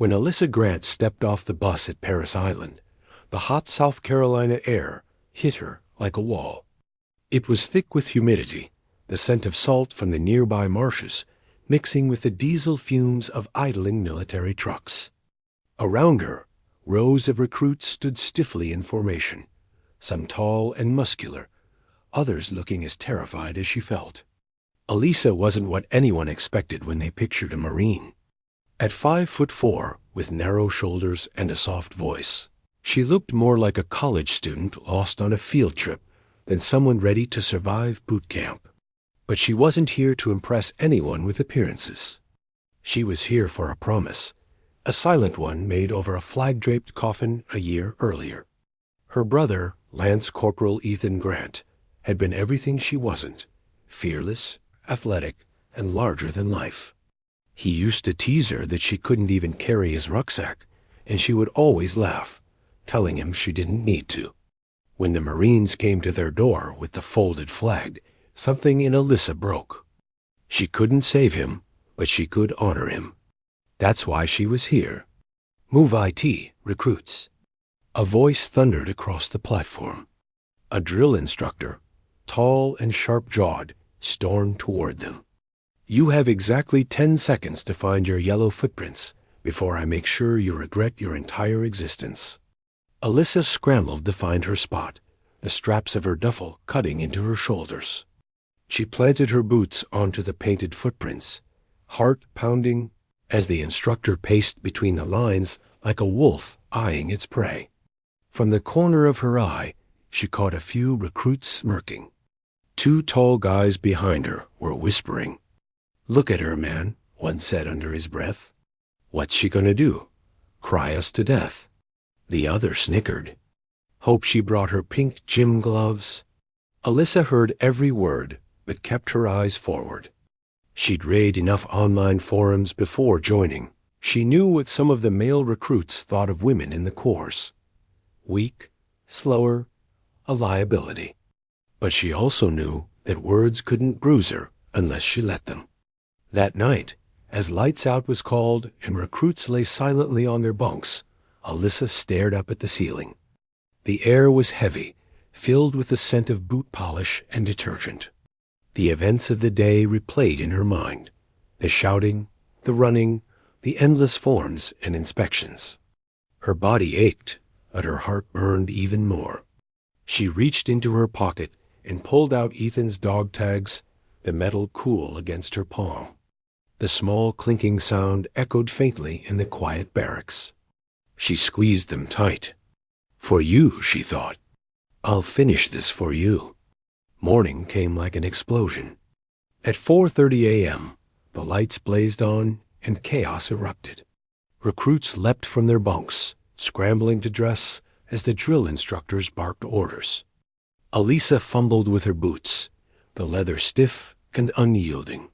When Alyssa Grant stepped off the bus at Paris Island, the hot South Carolina air hit her like a wall. It was thick with humidity, the scent of salt from the nearby marshes mixing with the diesel fumes of idling military trucks. Around her, rows of recruits stood stiffly in formation, some tall and muscular, others looking as terrified as she felt. Alyssa wasn't what anyone expected when they pictured a Marine. At 5'4", with narrow shoulders and a soft voice, she looked more like a college student lost on a field trip than someone ready to survive boot camp. But she wasn't here to impress anyone with appearances. She was here for a promise, a silent one made over a flag-draped coffin a year earlier. Her brother, Lance Corporal Ethan Grant, had been everything she wasn't: fearless, athletic, and larger than life. He used to tease her that she couldn't even carry his rucksack, and she would always laugh, telling him she didn't need to. When the Marines came to their door with the folded flag, something in Alyssa broke. She couldn't save him, but she could honor him. That's why she was here. "Move IT, recruits." A voice thundered across the platform. A drill instructor, tall and sharp-jawed, stormed toward them. "You have exactly 10 seconds to find your yellow footprints before I make sure you regret your entire existence." Alyssa scrambled to find her spot, the straps of her duffel cutting into her shoulders. She planted her boots onto the painted footprints, heart pounding as the instructor paced between the lines like a wolf eyeing its prey. From the corner of her eye, she caught a few recruits smirking. 2 tall guys behind her were whispering. "Look at her, man," one said under his breath. "What's she gonna do? Cry us to death?" The other snickered. "Hope she brought her pink gym gloves." Alyssa heard every word, but kept her eyes forward. She'd read enough online forums before joining. She knew what some of the male recruits thought of women in the corps. Weak, slower, a liability. But she also knew that words couldn't bruise her unless she let them. That night, as lights out was called and recruits lay silently on their bunks, Alyssa stared up at the ceiling. The air was heavy, filled with the scent of boot polish and detergent. The events of the day replayed in her mind: the shouting, the running, the endless forms and inspections. Her body ached, but her heart burned even more. She reached into her pocket and pulled out Ethan's dog tags, the metal cool against her palm. The small clinking sound echoed faintly in the quiet barracks. She squeezed them tight. "For you," she thought. "I'll finish this for you." Morning came like an explosion. At 4:30 a.m., the lights blazed on and chaos erupted. Recruits leapt from their bunks, scrambling to dress as the drill instructors barked orders. Alyssa fumbled with her boots, the leather stiff and unyielding.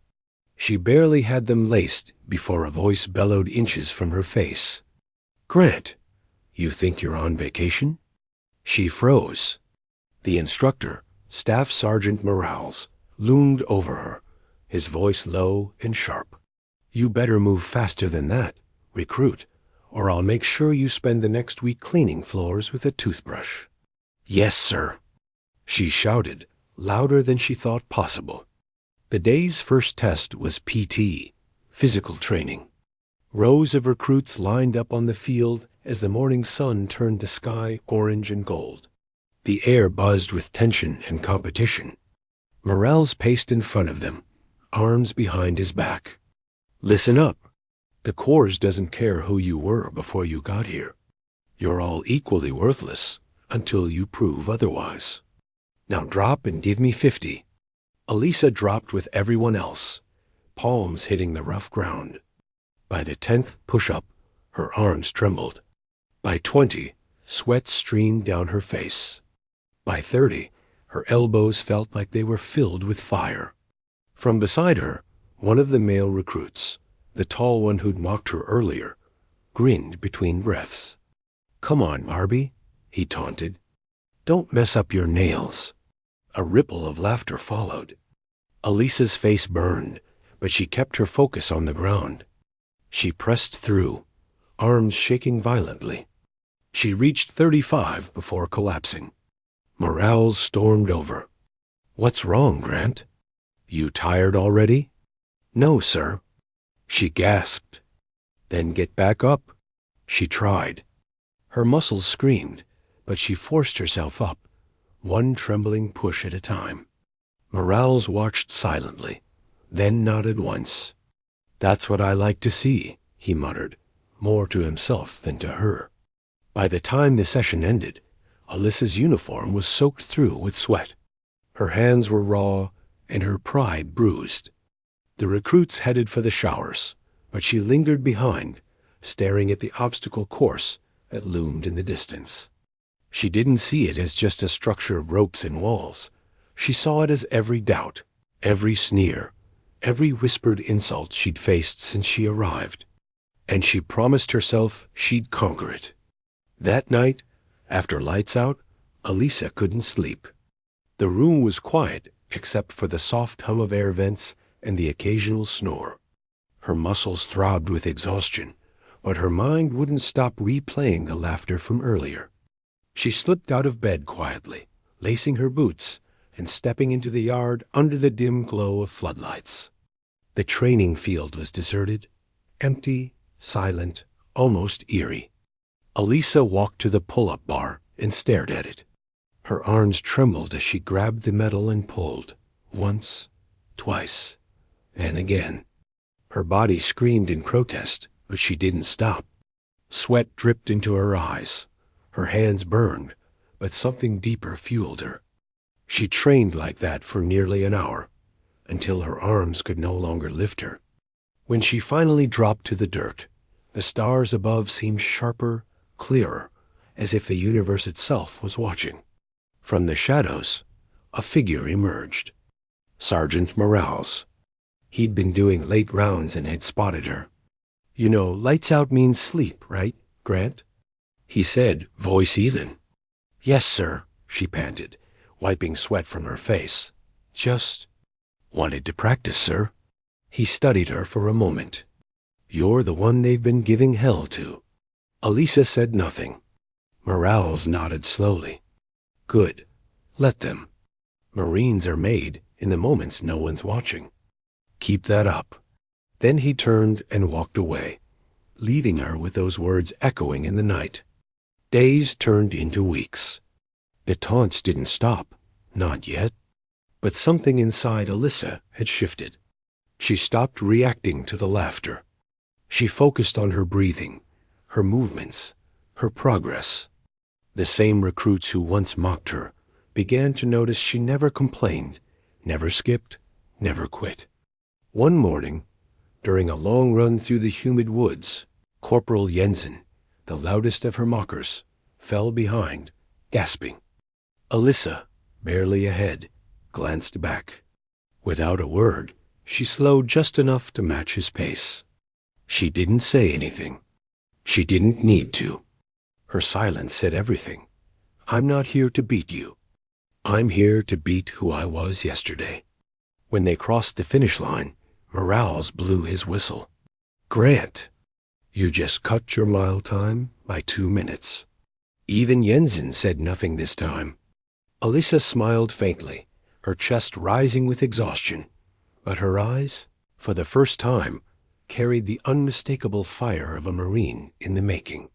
She barely had them laced before a voice bellowed inches from her face. "Grant, you think you're on vacation?" She froze. The instructor, Staff Sergeant Morales, loomed over her, his voice low and sharp. "You better move faster than that, recruit, or I'll make sure you spend the next week cleaning floors with a toothbrush." "Yes, sir," she shouted, louder than she thought possible. The day's first test was PT, physical training. Rows of recruits lined up on the field as the morning sun turned the sky orange and gold. The air buzzed with tension and competition. Morales paced in front of them, arms behind his back. "Listen up. The Corps doesn't care who you were before you got here. You're all equally worthless until you prove otherwise. Now drop and give me 50. Alyssa dropped with everyone else, palms hitting the rough ground. By the 10th push-up, her arms trembled. By 20, sweat streamed down her face. By 30, her elbows felt like they were filled with fire. From beside her, one of the male recruits, the tall one who'd mocked her earlier, grinned between breaths. "Come on, Barbie," he taunted. "Don't mess up your nails." A ripple of laughter followed. Alyssa's face burned, but she kept her focus on the ground. She pressed through, arms shaking violently. She reached 35 before collapsing. Morale stormed over. "What's wrong, Grant? You tired already?" "No, sir." She gasped. "Then get back up." She tried. Her muscles screamed, but she forced herself up, one trembling push at a time. Morales watched silently, then nodded once. "That's what I like to see," he muttered, more to himself than to her. By the time the session ended, Alyssa's uniform was soaked through with sweat. Her hands were raw and her pride bruised. The recruits headed for the showers, but she lingered behind, staring at the obstacle course that loomed in the distance. She didn't see it as just a structure of ropes and walls. She saw it as every doubt, every sneer, every whispered insult she'd faced since she arrived. And she promised herself she'd conquer it. That night, after lights out, Alyssa couldn't sleep. The room was quiet except for the soft hum of air vents and the occasional snore. Her muscles throbbed with exhaustion, but her mind wouldn't stop replaying the laughter from earlier. She slipped out of bed quietly, lacing her boots and stepping into the yard under the dim glow of floodlights. The training field was deserted, empty, silent, almost eerie. Alyssa walked to the pull-up bar and stared at it. Her arms trembled as she grabbed the metal and pulled, once, twice, and again. Her body screamed in protest, but she didn't stop. Sweat dripped into her eyes. Her hands burned, but something deeper fueled her. She trained like that for nearly an hour, until her arms could no longer lift her. When she finally dropped to the dirt, the stars above seemed sharper, clearer, as if the universe itself was watching. From the shadows, a figure emerged. Sergeant Morales. He'd been doing late rounds and had spotted her. "You know, lights out means sleep, right, Grant?" he said, voice even. "Yes, sir," she panted, wiping sweat from her face. "Just wanted to practice, sir." He studied her for a moment. "You're the one they've been giving hell to." Alyssa said nothing. Morales nodded slowly. "Good. Let them. Marines are made in the moments no one's watching. Keep that up." Then he turned and walked away, leaving her with those words echoing in the night. Days turned into weeks. The taunts didn't stop, not yet. But something inside Alyssa had shifted. She stopped reacting to the laughter. She focused on her breathing, her movements, her progress. The same recruits who once mocked her began to notice she never complained, never skipped, never quit. One morning, during a long run through the humid woods, Corporal Jensen, the loudest of her mockers, fell behind, gasping. Alyssa, barely ahead, glanced back. Without a word, she slowed just enough to match his pace. She didn't say anything. She didn't need to. Her silence said everything. "I'm not here to beat you. I'm here to beat who I was yesterday." When they crossed the finish line, Morales blew his whistle. "Grant, you just cut your mile time by 2 minutes." Even Jensen said nothing this time. Alyssa smiled faintly, her chest rising with exhaustion, but her eyes, for the first time, carried the unmistakable fire of a Marine in the making.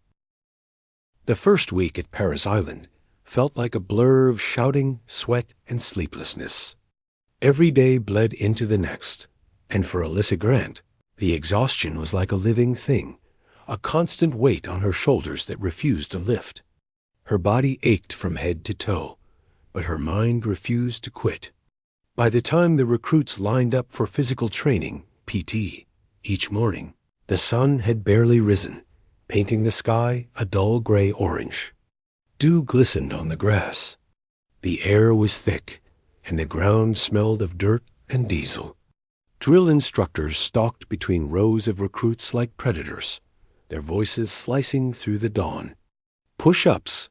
The first week at Paris Island felt like a blur of shouting, sweat, and sleeplessness. Every day bled into the next, and for Alyssa Grant, the exhaustion was like a living thing, a constant weight on her shoulders that refused to lift. Her body ached from head to toe, but her mind refused to quit. By the time the recruits lined up for physical training, PT, each morning, the sun had barely risen, painting the sky a dull gray-orange. Dew glistened on the grass. The air was thick, and the ground smelled of dirt and diesel. Drill instructors stalked between rows of recruits like predators, their voices slicing through the dawn. Push-ups,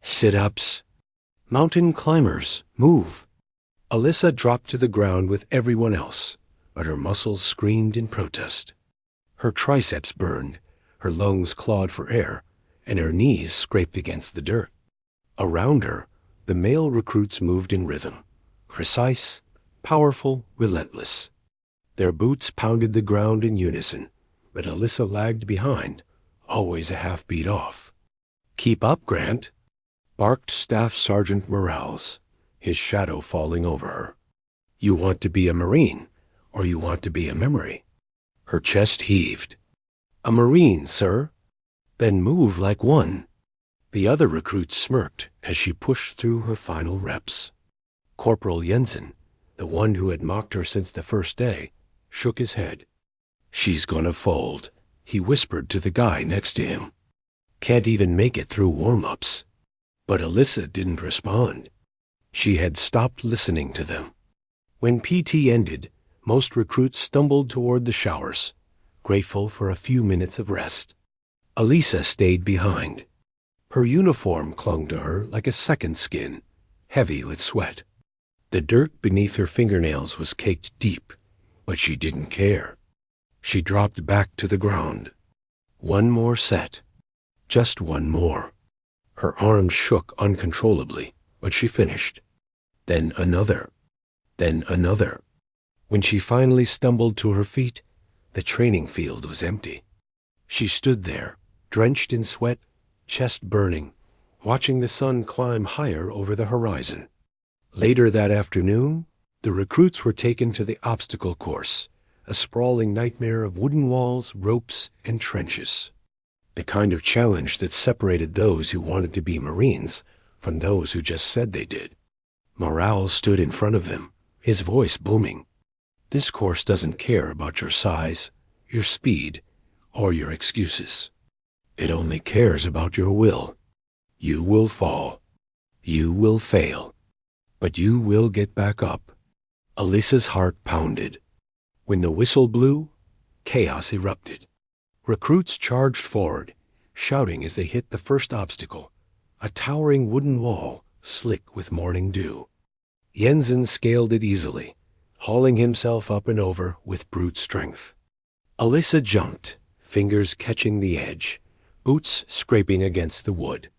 sit-ups, mountain climbers, move. Alyssa dropped to the ground with everyone else, but her muscles screamed in protest. Her triceps burned, Her lungs clawed for air, and her knees scraped against the dirt. Around her, the male recruits moved in rhythm, precise, powerful, relentless. Their boots pounded the ground in unison, but Alyssa lagged behind, always a half beat off. "Keep up, Grant," barked Staff Sergeant Morales, his shadow falling over her. "You want to be a Marine, or you want to be a memory?" Her chest heaved. "A Marine, sir." "Then move like one." The other recruits smirked as she pushed through her final reps. Corporal Jensen, the one who had mocked her since the first day, shook his head. "She's gonna fold," he whispered to the guy next to him. "Can't even make it through warm-ups." But Alyssa didn't respond. She had stopped listening to them. When PT ended, most recruits stumbled toward the showers, grateful for a few minutes of rest. Alyssa stayed behind. Her uniform clung to her like a second skin, heavy with sweat. The dirt beneath her fingernails was caked deep, but she didn't care. She dropped back to the ground. One more set. Just one more. Her arms shook uncontrollably, but she finished. Then another. Then another. When she finally stumbled to her feet, the training field was empty. She stood there, drenched in sweat, chest burning, watching the sun climb higher over the horizon. Later that afternoon, the recruits were taken to the obstacle course, a sprawling nightmare of wooden walls, ropes, and trenches. The kind of challenge that separated those who wanted to be Marines from those who just said they did. Morale stood in front of them, his voice booming. "This course doesn't care about your size, your speed, or your excuses. It only cares about your will. You will fall. You will fail. But you will get back up." Alyssa's heart pounded. When the whistle blew, chaos erupted. Recruits charged forward, shouting as they hit the first obstacle, a towering wooden wall slick with morning dew. Jensen scaled it easily, hauling himself up and over with brute strength. Alyssa jumped, fingers catching the edge, boots scraping against the wood.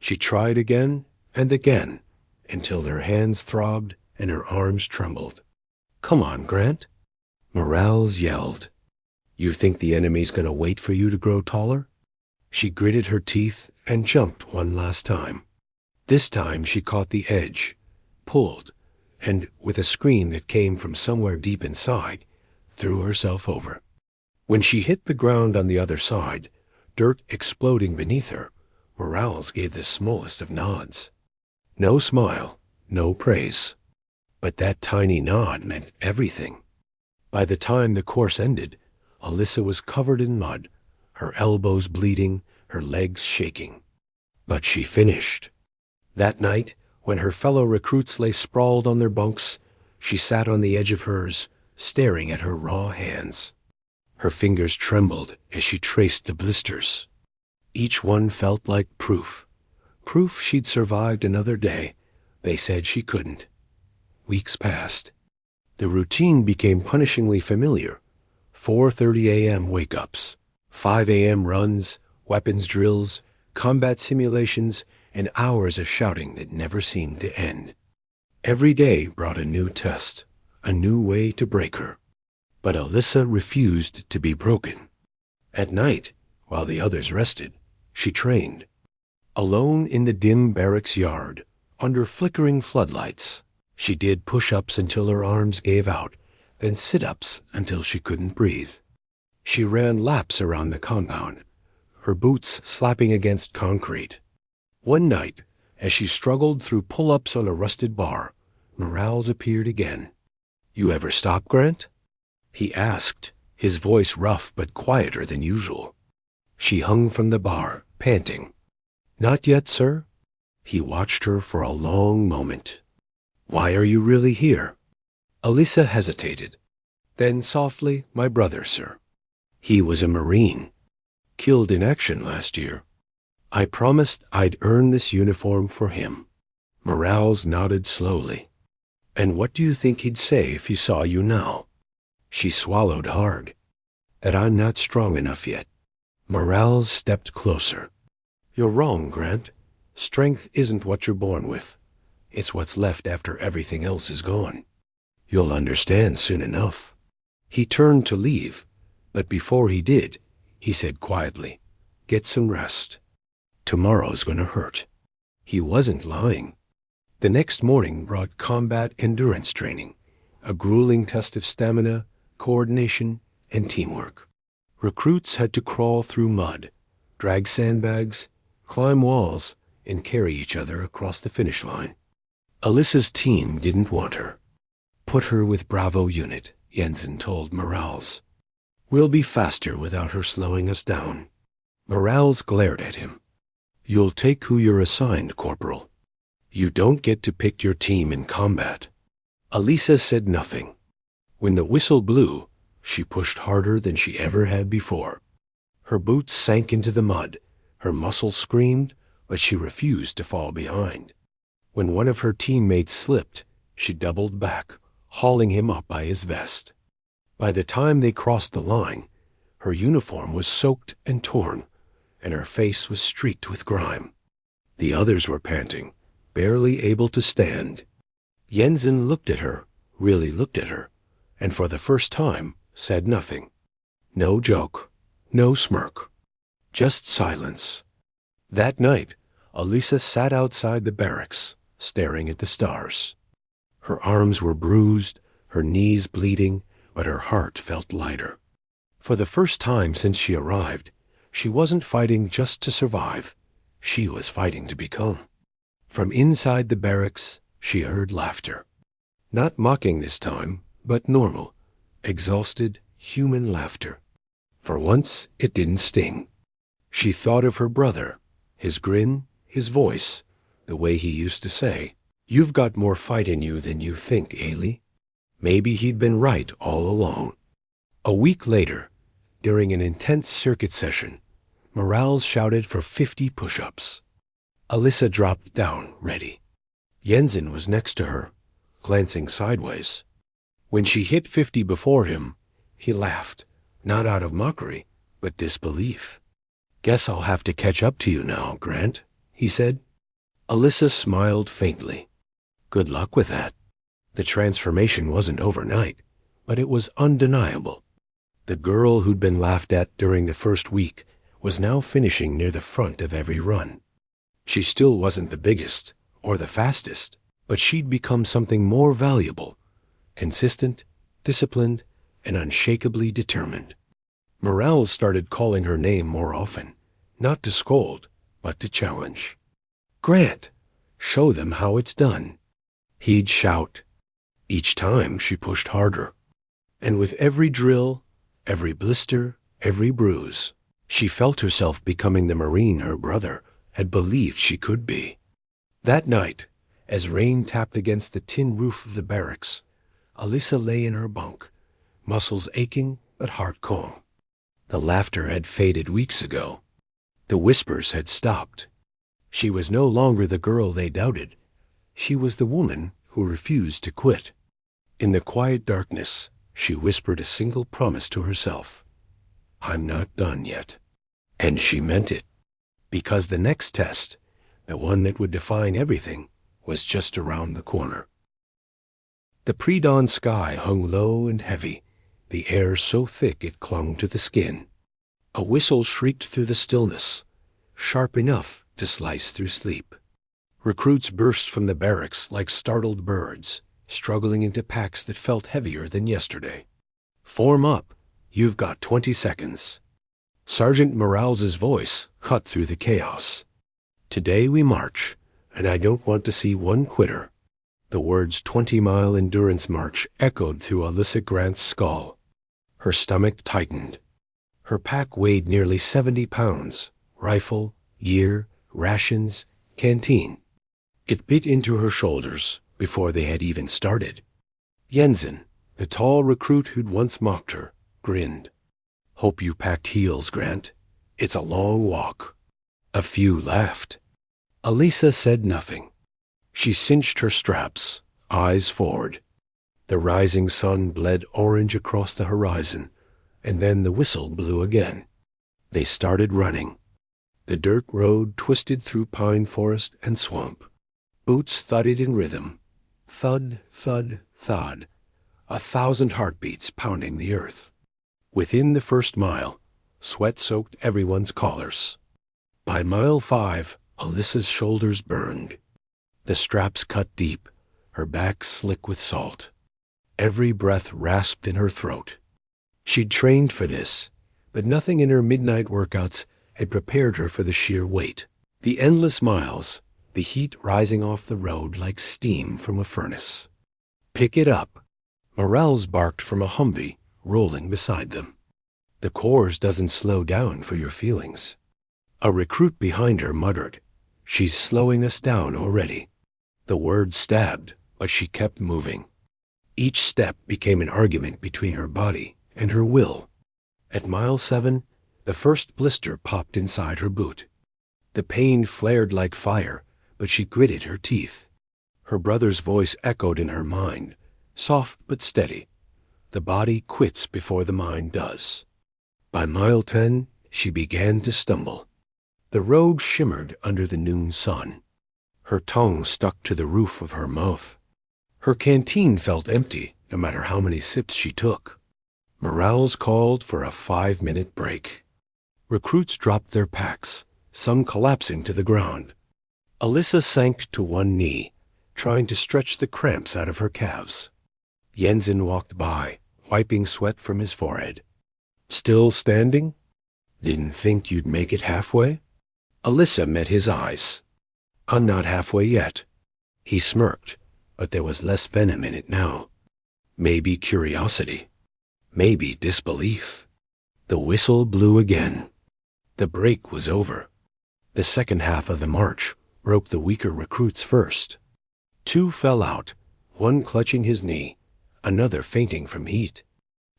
She tried again and again, until her hands throbbed and her arms trembled. "Come on, Grant," Morales yelled. "You think the enemy's going to wait for you to grow taller?" She gritted her teeth and jumped one last time. This time she caught the edge, pulled, and, with a scream that came from somewhere deep inside, threw herself over. When she hit the ground on the other side, dirt exploding beneath her, Morales gave the smallest of nods. No smile, no praise. But that tiny nod meant everything. By the time the course ended, Alyssa was covered in mud, her elbows bleeding, her legs shaking. But she finished. That night, when her fellow recruits lay sprawled on their bunks, she sat on the edge of hers, staring at her raw hands. Her fingers trembled as she traced the blisters. Each one felt like proof. Proof she'd survived another day. They said she couldn't. Weeks passed. The routine became punishingly familiar. 4:30 a.m. wake-ups, 5 a.m. runs, weapons drills, combat simulations, and hours of shouting that never seemed to end. Every day brought a new test, a new way to break her. But Alyssa refused to be broken. At night, while the others rested, she trained. Alone in the dim barracks yard, under flickering floodlights, she did push-ups until her arms gave out, then sit-ups until she couldn't breathe. She ran laps around the compound, her boots slapping against concrete. One night, as she struggled through pull-ups on a rusted bar, Morales appeared again. "You ever stop, Grant?" he asked, his voice rough but quieter than usual. She hung from the bar, panting. "Not yet, sir." He watched her for a long moment. "Why are you really here?" Alyssa hesitated. Then softly, "My brother, sir. He was a Marine. Killed in action last year. I promised I'd earn this uniform for him." Morales nodded slowly. "And what do you think he'd say if he saw you now?" She swallowed hard. "That I'm not strong enough yet. Morales stepped closer. You're wrong, Grant. Strength isn't what you're born with. It's what's left after everything else is gone. You'll understand soon enough. He turned to leave, but before he did, he said quietly, Get some rest. Tomorrow's gonna hurt. He wasn't lying. The next morning brought combat endurance training, a grueling test of stamina, coordination, and teamwork. Recruits had to crawl through mud, drag sandbags, climb walls, and carry each other across the finish line. Alyssa's team didn't want her. Put her with Bravo Unit, Jensen told Morales. We'll be faster without her slowing us down. Morales glared at him. You'll take who you're assigned, Corporal. You don't get to pick your team in combat. Alyssa said nothing. When the whistle blew, she pushed harder than she ever had before. Her boots sank into the mud, her muscles screamed, but she refused to fall behind. When one of her teammates slipped, she doubled back, hauling him up by his vest. By the time they crossed the line, her uniform was soaked and torn, and her face was streaked with grime. The others were panting, barely able to stand. Jensen looked at her, really looked at her, and for the first time said nothing. No joke, no smirk, just silence. That night, Alyssa sat outside the barracks, staring at the stars. Her arms were bruised, her knees bleeding, but her heart felt lighter. For the first time since she arrived, she wasn't fighting just to survive. She was fighting to become. From inside the barracks, she heard laughter. Not mocking this time, but normal, exhausted, human laughter. For once, it didn't sting. She thought of her brother, his grin, his voice, the way he used to say, You've got more fight in you than you think, Ailey. Maybe he'd been right all along. A week later, during an intense circuit session, Morales shouted for 50 push-ups. Alyssa dropped down, ready. Jensen was next to her, glancing sideways. When she hit 50 before him, he laughed, not out of mockery, but disbelief. Guess I'll have to catch up to you now, Grant, he said. Alyssa smiled faintly. Good luck with that. The transformation wasn't overnight, but it was undeniable. The girl who'd been laughed at during the first week was now finishing near the front of every run. She still wasn't the biggest or the fastest, but she'd become something more valuable, consistent, disciplined, and unshakably determined. Morales started calling her name more often, not to scold, but to challenge. Grant, show them how it's done. He'd shout. Each time she pushed harder. And with every drill, every blister, every bruise, she felt herself becoming the Marine her brother had believed she could be. That night, as rain tapped against the tin roof of the barracks, Alyssa lay in her bunk, muscles aching but heart calm. The laughter had faded weeks ago. The whispers had stopped. She was no longer the girl they doubted. She was the woman who refused to quit. In the quiet darkness, she whispered a single promise to herself. I'm not done yet. And she meant it. Because the next test, the one that would define everything, was just around the corner. The pre-dawn sky hung low and heavy, the air so thick it clung to the skin. A whistle shrieked through the stillness, sharp enough to slice through sleep. Recruits burst from the barracks like startled birds, struggling into packs that felt heavier than yesterday. Form up. You've got 20 seconds. Sergeant Morales's voice cut through the chaos. Today we march, and I don't want to see one quitter. The words 20-mile endurance march echoed through Alyssa Grant's skull. Her stomach tightened. Her pack weighed nearly 70 pounds, rifle, gear, rations, canteen. It bit into her shoulders before they had even started. Jensen, the tall recruit who'd once mocked her, grinned. Hope you packed heels, Grant. It's a long walk. A few laughed. Alyssa said nothing. She cinched her straps, eyes forward. The rising sun bled orange across the horizon, and then the whistle blew again. They started running. The dirt road twisted through pine forest and swamp. Boots thudded in rhythm. Thud, thud, thud. 1,000 heartbeats pounding the earth. Within the first mile, sweat soaked everyone's collars. By mile 5, Alyssa's shoulders burned. The straps cut deep, her back slick with salt. Every breath rasped in her throat. She'd trained for this, but nothing in her midnight workouts had prepared her for the sheer weight. The endless miles, the heat rising off the road like steam from a furnace. Pick it up. Morales barked from a Humvee rolling beside them. The course doesn't slow down for your feelings. A recruit behind her muttered, "She's slowing us down already." The word stabbed, but she kept moving. Each step became an argument between her body and her will. At mile 7, the first blister popped inside her boot. The pain flared like fire, but she gritted her teeth. Her brother's voice echoed in her mind, soft but steady. The body quits before the mind does. By mile 10, she began to stumble. The road shimmered under the noon sun. Her tongue stuck to the roof of her mouth. Her canteen felt empty, no matter how many sips she took. Morales called for a 5-minute break. Recruits dropped their packs, some collapsing to the ground. Alyssa sank to one knee, trying to stretch the cramps out of her calves. Jensen walked by, wiping sweat from his forehead. "Still standing? Didn't think you'd make it halfway?" Alyssa met his eyes. "I'm not halfway yet." He smirked, but there was less venom in it now. Maybe curiosity. Maybe disbelief. The whistle blew again. The break was over. The second half of the march broke the weaker recruits first. 2 fell out, one clutching his knee, another fainting from heat.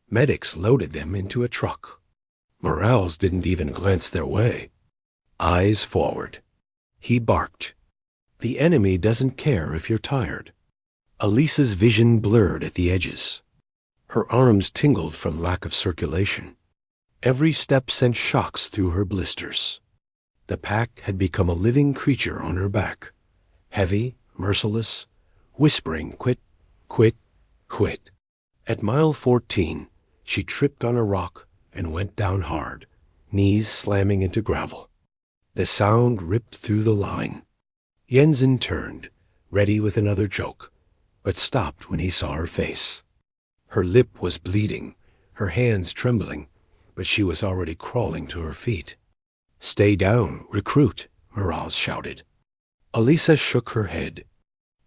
Medics loaded them into a truck. Morales didn't even glance their way. Eyes forward. He barked. The enemy doesn't care if you're tired. Elisa's vision blurred at the edges. Her arms tingled from lack of circulation. Every step sent shocks through her blisters. The pack had become a living creature on her back, heavy, merciless, whispering, "Quit, quit, quit." At mile 14, she tripped on a rock and went down hard, knees slamming into gravel. The sound ripped through the line. Jensen turned, ready with another joke, but stopped when he saw her face. Her lip was bleeding, her hands trembling, but she was already crawling to her feet. "Stay down, recruit," Morales shouted. Elisa shook her head.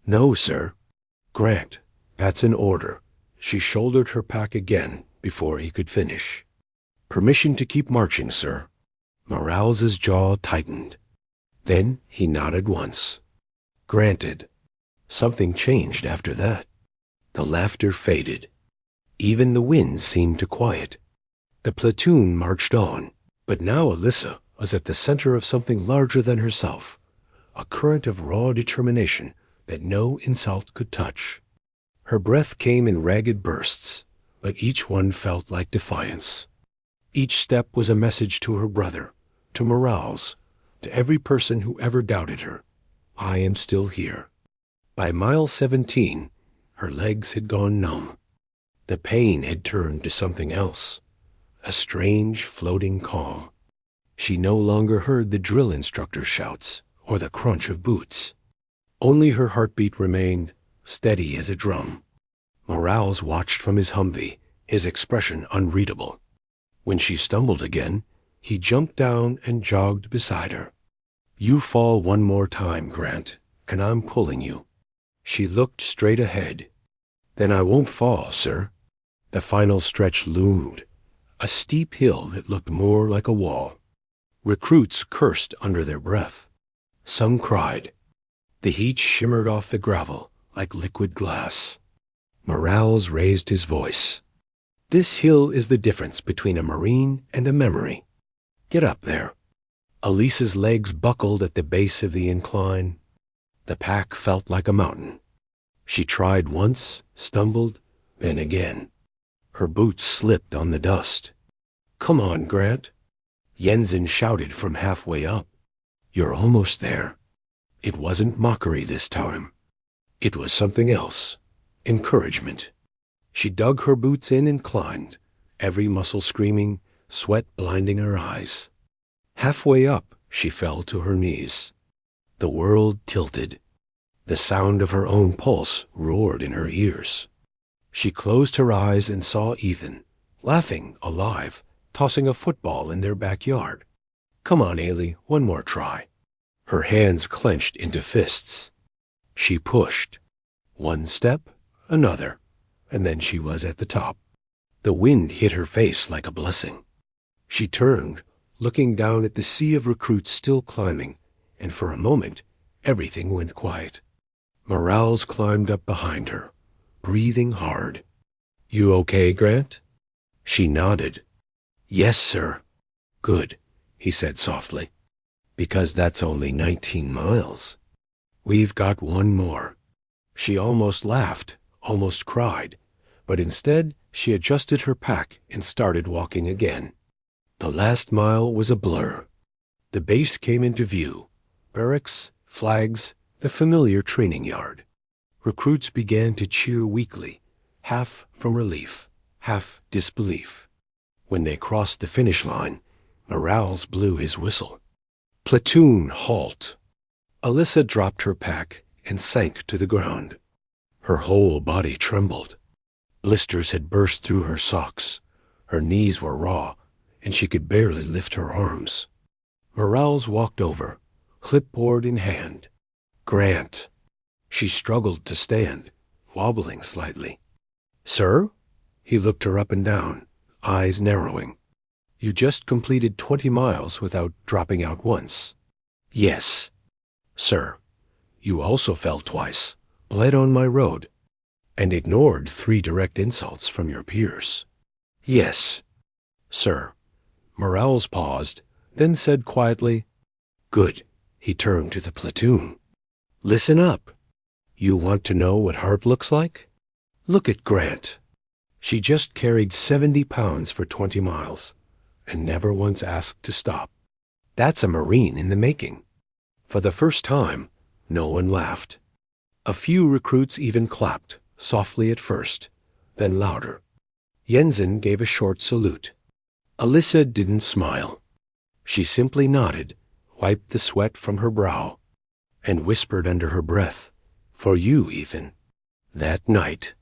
"No, sir." "Grant, that's an order." She shouldered her pack again before he could finish. "Permission to keep marching, sir." Morales's jaw tightened. Then he nodded once. "Granted." Something changed after that. The laughter faded. Even the wind seemed to quiet. The platoon marched on, but now Alyssa was at the center of something larger than herself, a current of raw determination that no insult could touch. Her breath came in ragged bursts, but each one felt like defiance. Each step was a message to her brother, to Morales, to every person who ever doubted her. "I am still here." By mile 17, her legs had gone numb. The pain had turned to something else, a strange floating calm. She no longer heard the drill instructor's shouts or the crunch of boots. Only her heartbeat remained, steady as a drum. Morales watched from his Humvee, his expression unreadable. When she stumbled again, he jumped down and jogged beside her. "You fall one more time, Grant, and I'm pulling you." She looked straight ahead. "Then I won't fall, sir." The final stretch loomed, a steep hill that looked more like a wall. Recruits cursed under their breath. Some cried. The heat shimmered off the gravel like liquid glass. Morales raised his voice. "This hill is the difference between a Marine and a memory. Get up there." Elisa's legs buckled at the base of the incline. The pack felt like a mountain. She tried once, stumbled, then again. Her boots slipped on the dust. "Come on, Grant." Jensen shouted from halfway up. "You're almost there." It wasn't mockery this time. It was something else. Encouragement. She dug her boots in and climbed, every muscle screaming, sweat blinding her eyes. Halfway up, she fell to her knees. The world tilted. The sound of her own pulse roared in her ears. She closed her eyes and saw Ethan, laughing, alive, tossing a football in their backyard. "Come on, Ailey, one more try." Her hands clenched into fists. She pushed. One step, another, and then she was at the top. The wind hit her face like a blessing. She turned, looking down at the sea of recruits still climbing, and for a moment, everything went quiet. Morales climbed up behind her, breathing hard. "You okay, Grant?" She nodded. "Yes, sir." "Good," he said softly, "because that's only 19 miles. We've got one more." She almost laughed, almost cried, but instead she adjusted her pack and started walking again. The last mile was a blur. The base came into view. Barracks, flags, the familiar training yard. Recruits began to cheer weakly, half from relief, half disbelief. When they crossed the finish line, Morales blew his whistle. "Platoon, halt!" Alyssa dropped her pack and sank to the ground. Her whole body trembled. Blisters had burst through her socks. Her knees were raw, and she could barely lift her arms. Morales walked over, clipboard in hand. "Grant." She struggled to stand, wobbling slightly. "Sir?" He looked her up and down, eyes narrowing. "You just completed 20 miles without dropping out once." "Yes." "Sir, you also fell twice, bled on my road, and ignored 3 direct insults from your peers." "Yes." "Sir." Morales paused, then said quietly, "Good." He turned to the platoon. "Listen up. You want to know what heart looks like? Look at Grant. She just carried 70 pounds for 20 miles, and never once asked to stop. That's a Marine in the making." For the first time, no one laughed. A few recruits even clapped, softly at first, then louder. Jensen gave a short salute. Alyssa didn't smile. She simply nodded, wiped the sweat from her brow, and whispered under her breath, "For you, Ethan." That night,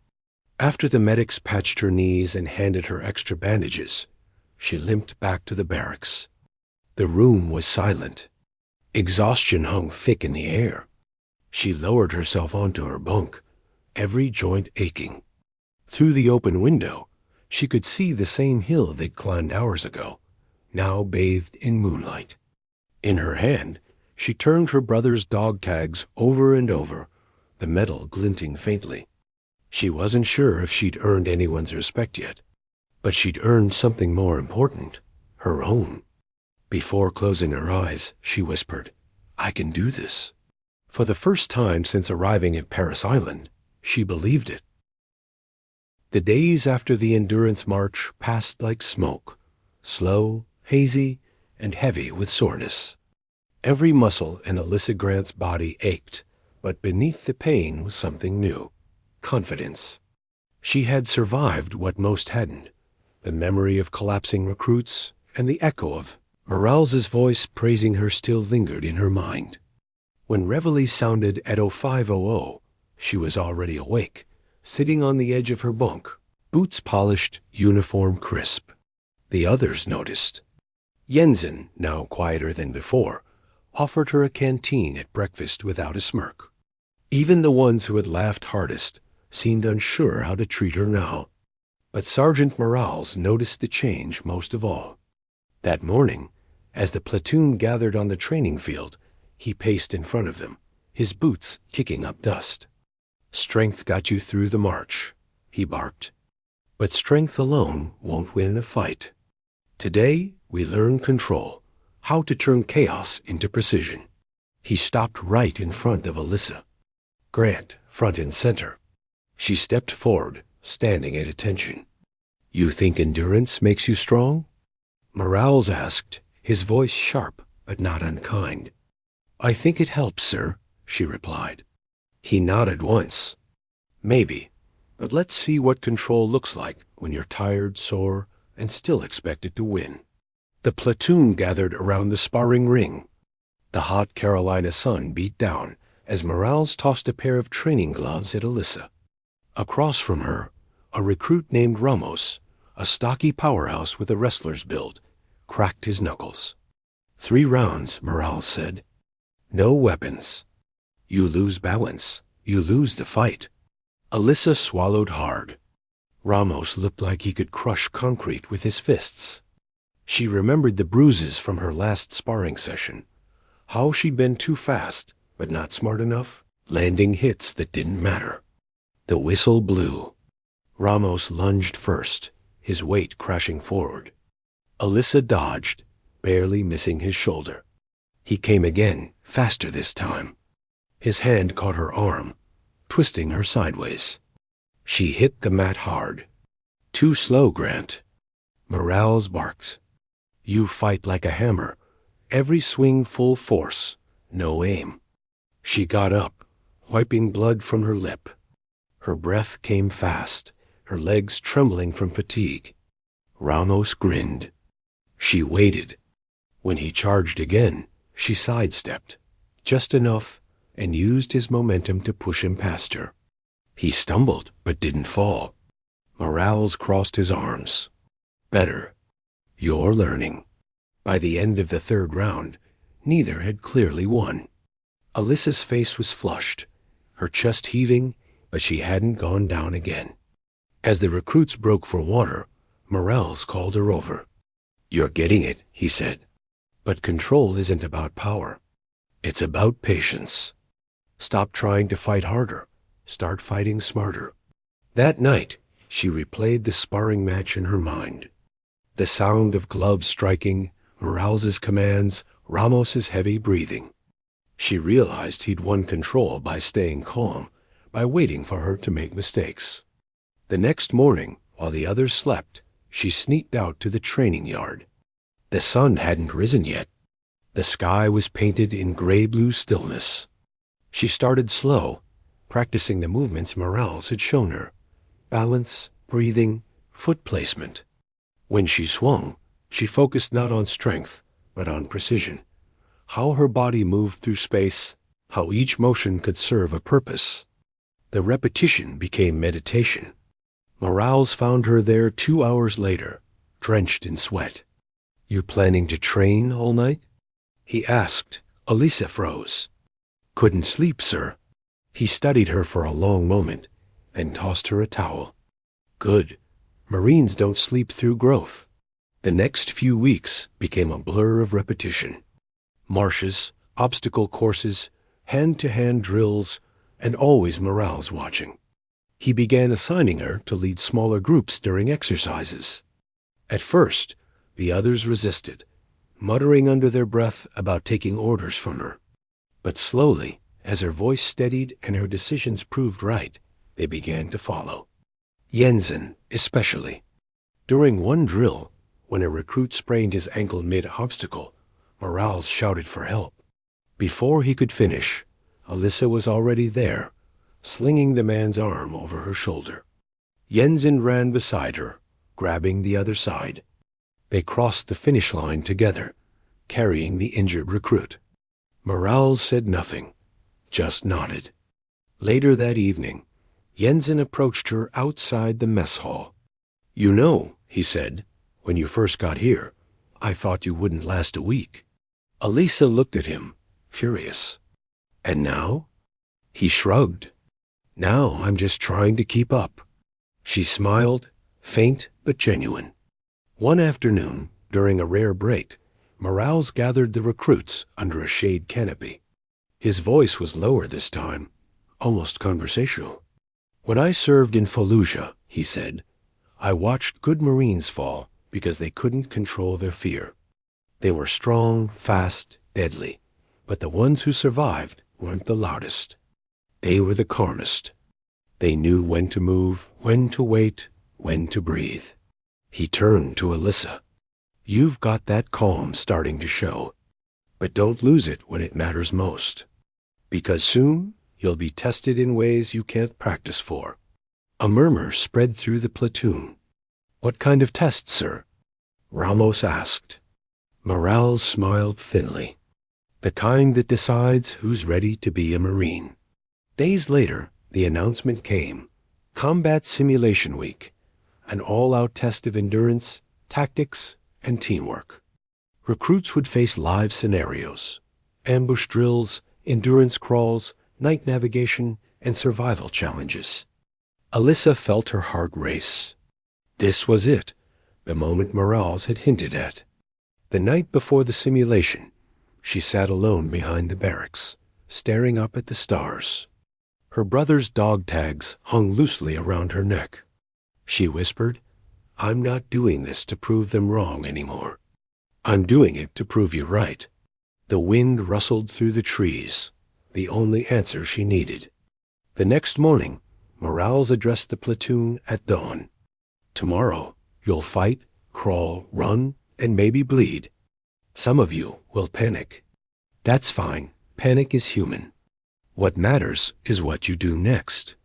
after the medics patched her knees and handed her extra bandages, she limped back to the barracks. The room was silent. Exhaustion hung thick in the air. She lowered herself onto her bunk, every joint aching. Through the open window, she could see the same hill they'd climbed hours ago, now bathed in moonlight. In her hand, she turned her brother's dog tags over and over, the metal glinting faintly. She wasn't sure if she'd earned anyone's respect yet, but she'd earned something more important, her own. Before closing her eyes, she whispered, "I can do this." For the first time since arriving at Paris Island, she believed it. The days after the endurance march passed like smoke, slow, hazy, and heavy with soreness. Every muscle in Alyssa Grant's body ached, but beneath the pain was something new, confidence. She had survived what most hadn't, the memory of collapsing recruits and the echo of Morales's voice praising her still lingered in her mind. When reveille sounded at 0500, she was already awake, sitting on the edge of her bunk, boots polished, uniform crisp. The others noticed. Jensen, now quieter than before, offered her a canteen at breakfast without a smirk. Even the ones who had laughed hardest seemed unsure how to treat her now. But Sergeant Morales noticed the change most of all. That morning, as the platoon gathered on the training field, he paced in front of them, his boots kicking up dust. "Strength got you through the march," he barked. "But strength alone won't win a fight. Today, we learn control, how to turn chaos into precision." He stopped right in front of Alyssa. Grant, front and center. She stepped forward, standing at attention. "You think endurance makes you strong?" Morales asked, his voice sharp but not unkind. "I think it helps, sir," she replied. He nodded once. "Maybe, but let's see what control looks like when you're tired, sore, and still expected to win." The platoon gathered around the sparring ring. The hot Carolina sun beat down as Morales tossed a pair of training gloves at Alyssa. Across from her, a recruit named Ramos, a stocky powerhouse with a wrestler's build, cracked his knuckles. "3 rounds," Morales said. "No weapons. You lose balance. You lose the fight." Alyssa swallowed hard. Ramos looked like he could crush concrete with his fists. She remembered the bruises from her last sparring session, how she'd been too fast, but not smart enough, landing hits that didn't matter. The whistle blew. Ramos lunged first, his weight crashing forward. Alyssa dodged, barely missing his shoulder. He came again, faster this time. His hand caught her arm, twisting her sideways. She hit the mat hard. "Too slow, Grant." Morales barked. "You fight like a hammer. Every swing full force, no aim." She got up, wiping blood from her lip. Her breath came fast, her legs trembling from fatigue. Ramos grinned. She waited. When he charged again, she sidestepped, just enough, and used his momentum to push him past her. He stumbled, but didn't fall. Morales crossed his arms. "Better. You're learning." By the end of the 3rd round, neither had clearly won. Alyssa's face was flushed, her chest heaving, but she hadn't gone down again. As the recruits broke for water, Morales called her over. "You're getting it," he said. "But control isn't about power. It's about patience. Stop trying to fight harder. Start fighting smarter." That night, she replayed the sparring match in her mind. The sound of gloves striking, Morales's commands, Ramos's heavy breathing. She realized he'd won control by staying calm, by waiting for her to make mistakes. The next morning, while the others slept, she sneaked out to the training yard. The sun hadn't risen yet. The sky was painted in gray-blue stillness. She started slow, practicing the movements Morales had shown her. Balance, breathing, foot placement. When she swung, she focused not on strength, but on precision. How her body moved through space, how each motion could serve a purpose. The repetition became meditation. Morales found her there 2 hours later, drenched in sweat. "You planning to train all night?" he asked. Alyssa froze. "Couldn't sleep, sir." He studied her for a long moment, then tossed her a towel. "Good. Marines don't sleep through growth." The next few weeks became a blur of repetition. Marshes, obstacle courses, hand-to-hand drills, and always Morales watching. He began assigning her to lead smaller groups during exercises. At first, the others resisted, muttering under their breath about taking orders from her. But slowly, as her voice steadied and her decisions proved right, they began to follow. Jensen, especially. During one drill, when a recruit sprained his ankle mid-obstacle, Morales shouted for help. Before he could finish, Alyssa was already there, slinging the man's arm over her shoulder. Jensen ran beside her, grabbing the other side. They crossed the finish line together, carrying the injured recruit. Morales said nothing, just nodded. Later that evening, Jensen approached her outside the mess hall. "You know," he said, "when you first got here, I thought you wouldn't last a week." Alyssa looked at him, curious. "And now?" He shrugged. "Now I'm just trying to keep up." She smiled, faint but genuine. One afternoon, during a rare break, Morales gathered the recruits under a shade canopy. His voice was lower this time, almost conversational. "When I served in Fallujah," he said, "I watched good Marines fall because they couldn't control their fear. They were strong, fast, deadly, but the ones who survived weren't the loudest. They were the calmest. They knew when to move, when to wait, when to breathe." He turned to Alyssa. You've got that calm starting to show. But don't lose it when it matters most. Because soon you'll be tested in ways you can't practice for. A murmur spread through the platoon. What kind of test, sir? Ramos asked. Morales smiled thinly. The kind that decides who's ready to be a Marine. Days later, the announcement came. Combat Simulation Week. An all-out test of endurance, tactics, and teamwork. Recruits would face live scenarios. Ambush drills, endurance crawls, night navigation, and survival challenges. Alyssa felt her heart race. This was it, the moment Morales had hinted at. The night before the simulation, she sat alone behind the barracks, staring up at the stars. Her brother's dog tags hung loosely around her neck. She whispered, "I'm not doing this to prove them wrong anymore. I'm doing it to prove you right." The wind rustled through the trees, the only answer she needed. The next morning, Morales addressed the platoon at dawn. "Tomorrow, you'll fight, crawl, run, and maybe bleed. Some of you will panic. That's fine. Panic is human. What matters is what you do next."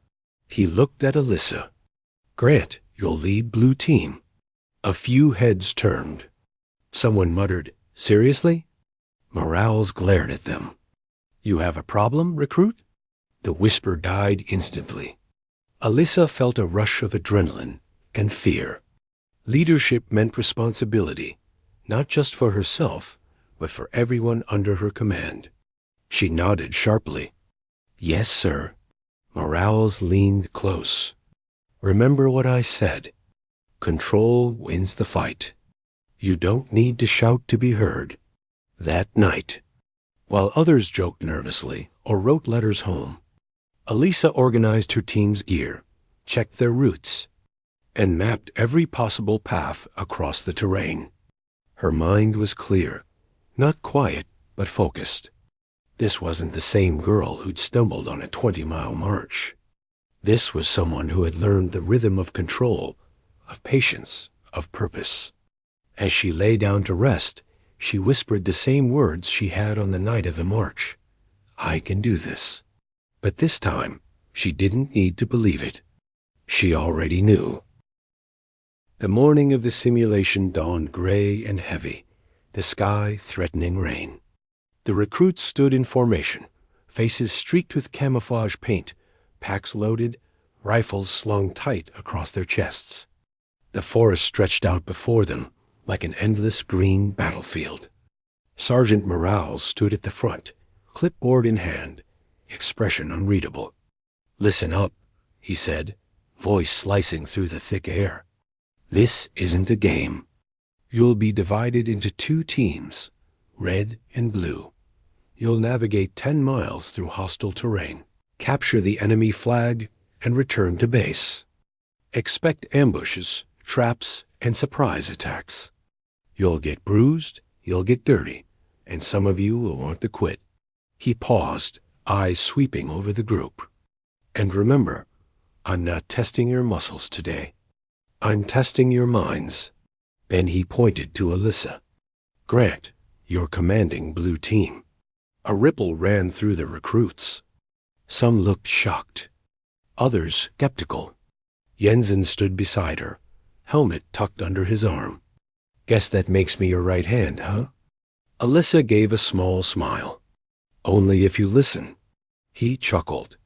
He looked at Alyssa. "Grant, you'll lead Blue Team." A few heads turned. Someone muttered, "Seriously?" Morales glared at them. "You have a problem, recruit?" The whisper died instantly. Alyssa felt a rush of adrenaline and fear. Leadership meant responsibility, not just for herself, but for everyone under her command. She nodded sharply. "Yes, sir." Morales leaned close. "Remember what I said. Control wins the fight. You don't need to shout to be heard." That night, while others joked nervously or wrote letters home, Alyssa organized her team's gear, checked their routes, and mapped every possible path across the terrain. Her mind was clear, not quiet, but focused. This wasn't the same girl who'd stumbled on a 20-mile march. This was someone who had learned the rhythm of control, of patience, of purpose. As she lay down to rest, she whispered the same words she had on the night of the march. "I can do this." But this time, she didn't need to believe it. She already knew. The morning of the simulation dawned gray and heavy, the sky threatening rain. The recruits stood in formation, faces streaked with camouflage paint, packs loaded, rifles slung tight across their chests. The forest stretched out before them like an endless green battlefield. Sergeant Morales stood at the front, clipboard in hand, expression unreadable. "Listen up," he said, voice slicing through the thick air. "This isn't a game. You'll be divided into 2 teams, red and blue. You'll navigate 10 miles through hostile terrain, capture the enemy flag, and return to base. Expect ambushes, traps, and surprise attacks. You'll get bruised, you'll get dirty, and some of you will want to quit." He paused, eyes sweeping over the group. "And remember, I'm not testing your muscles today. I'm testing your minds." Then he pointed to Alyssa. "Grant, you're commanding Blue Team." A ripple ran through the recruits. Some looked shocked, others skeptical. Jensen stood beside her, helmet tucked under his arm. "Guess that makes me your right hand, huh?" Alyssa gave a small smile. "Only if you listen." He chuckled.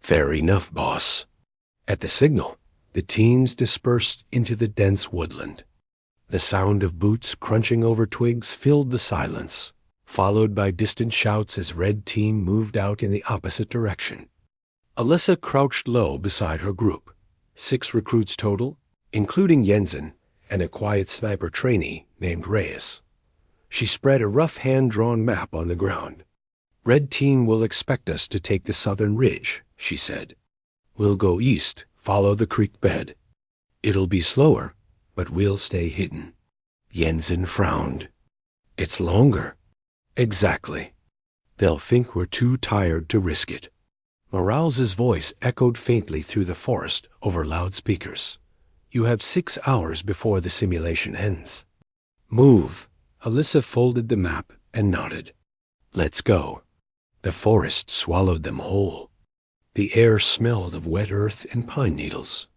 "Fair enough, boss." At the signal, the teams dispersed into the dense woodland. The sound of boots crunching over twigs filled the silence, followed by distant shouts as Red Team moved out in the opposite direction. Alyssa crouched low beside her group, 6 recruits total, including Jensen and a quiet sniper trainee named Reyes. She spread a rough hand-drawn map on the ground. "Red Team will expect us to take the southern ridge," she said. "We'll go east, follow the creek bed. It'll be slower, but we'll stay hidden." Jensen frowned. "It's longer." "Exactly. They'll think we're too tired to risk it." Morales's voice echoed faintly through the forest over loudspeakers. "You have 6 hours before the simulation ends." Move. Alyssa folded the map and nodded. Let's go. The forest swallowed them whole. The air smelled of wet earth and pine needles.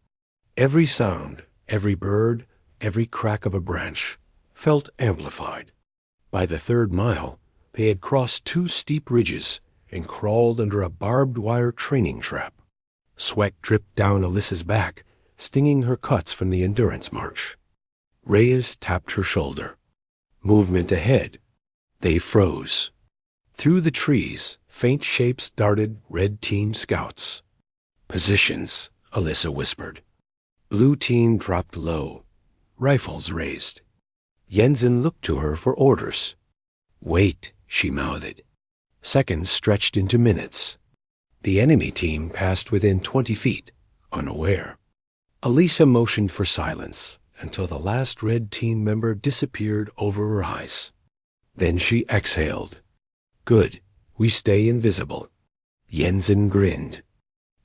Every sound, every bird, every crack of a branch felt amplified. By the 3rd mile, they had crossed 2 steep ridges and crawled under a barbed wire training trap. Sweat dripped down Alyssa's back, stinging her cuts from the endurance march. Reyes tapped her shoulder. Movement ahead. They froze. Through the trees, faint shapes darted red team scouts. Positions, Alyssa whispered. Blue team dropped low, rifles raised. Jensen looked to her for orders. Wait, she mouthed. Seconds stretched into minutes. The enemy team passed within 20 feet, unaware. Alyssa motioned for silence until the last red team member disappeared over her eyes. Then she exhaled. Good, we stay invisible. Jensen grinned.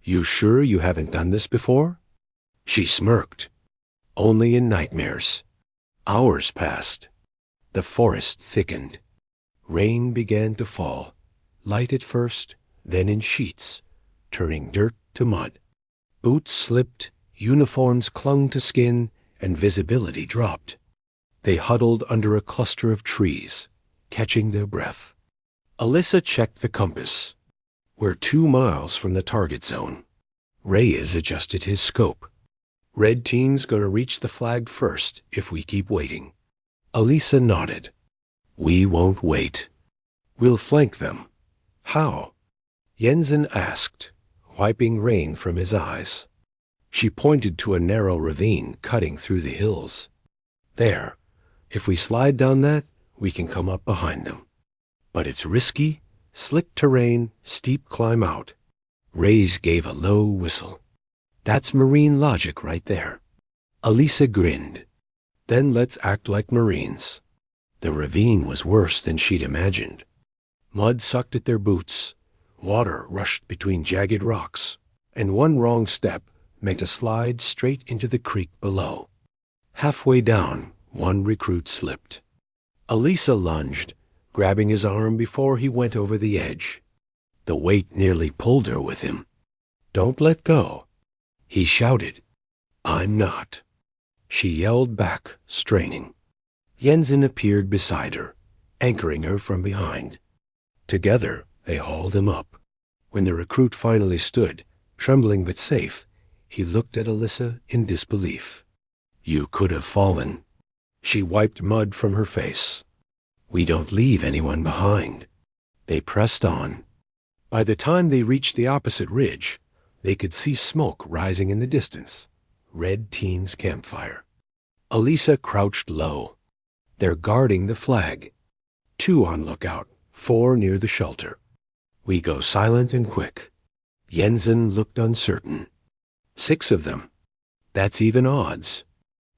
You sure you haven't done this before? She smirked. Only in nightmares. Hours passed. The forest thickened. Rain began to fall, light at first, then in sheets, turning dirt to mud. Boots slipped, uniforms clung to skin, and visibility dropped. They huddled under a cluster of trees, catching their breath. Alyssa checked the compass. We're 2 miles from the target zone. Reyes adjusted his scope. Red team's gonna reach the flag first if we keep waiting. Alyssa nodded. We won't wait. We'll flank them. How? Jensen asked, wiping rain from his eyes. She pointed to a narrow ravine cutting through the hills. There. If we slide down that, we can come up behind them. But it's risky, slick terrain, steep climb out. Reyes gave a low whistle. That's Marine logic right there. Alyssa grinned. Then let's act like Marines. The ravine was worse than she'd imagined. Mud sucked at their boots. Water rushed between jagged rocks, and one wrong step meant a slide straight into the creek below. Halfway down, one recruit slipped. Alyssa lunged, grabbing his arm before he went over the edge. The weight nearly pulled her with him. Don't let go. He shouted. I'm not. She yelled back, straining. Jensen appeared beside her, anchoring her from behind. Together, they hauled him up. When the recruit finally stood, trembling but safe, he looked at Alyssa in disbelief. You could have fallen. She wiped mud from her face. We don't leave anyone behind. They pressed on. By the time they reached the opposite ridge, they could see smoke rising in the distance. Red team's campfire. Alyssa crouched low. They're guarding the flag. 2 on lookout, 4 near the shelter. We go silent and quick. Jensen looked uncertain. 6 of them. That's even odds.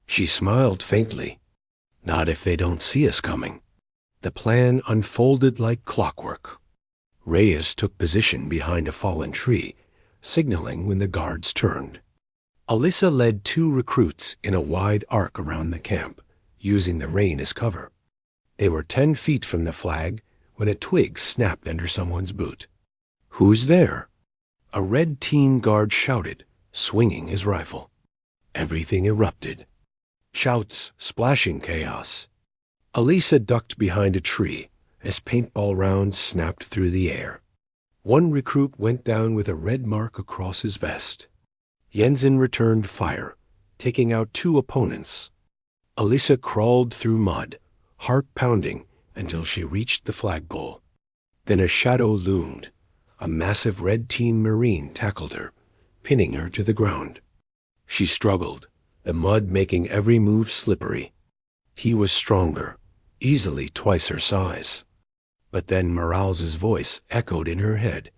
She smiled faintly. Not if they don't see us coming. The plan unfolded like clockwork. Reyes took position behind a fallen tree, signaling when the guards turned. Alyssa led 2 recruits in a wide arc around the camp, using the rain as cover. They were 10 feet from the flag when a twig snapped under someone's boot. Who's there? A red team guard shouted, swinging his rifle. Everything erupted. Shouts, splashing chaos. Alyssa ducked behind a tree as paintball rounds snapped through the air. One recruit went down with a red mark across his vest. Jensen returned fire, taking out 2 opponents. Alyssa crawled through mud, heart pounding, until she reached the flagpole. Then a shadow loomed. A massive red team Marine tackled her, pinning her to the ground. She struggled, the mud making every move slippery. He was stronger, easily twice her size. But then Morales's voice echoed in her head.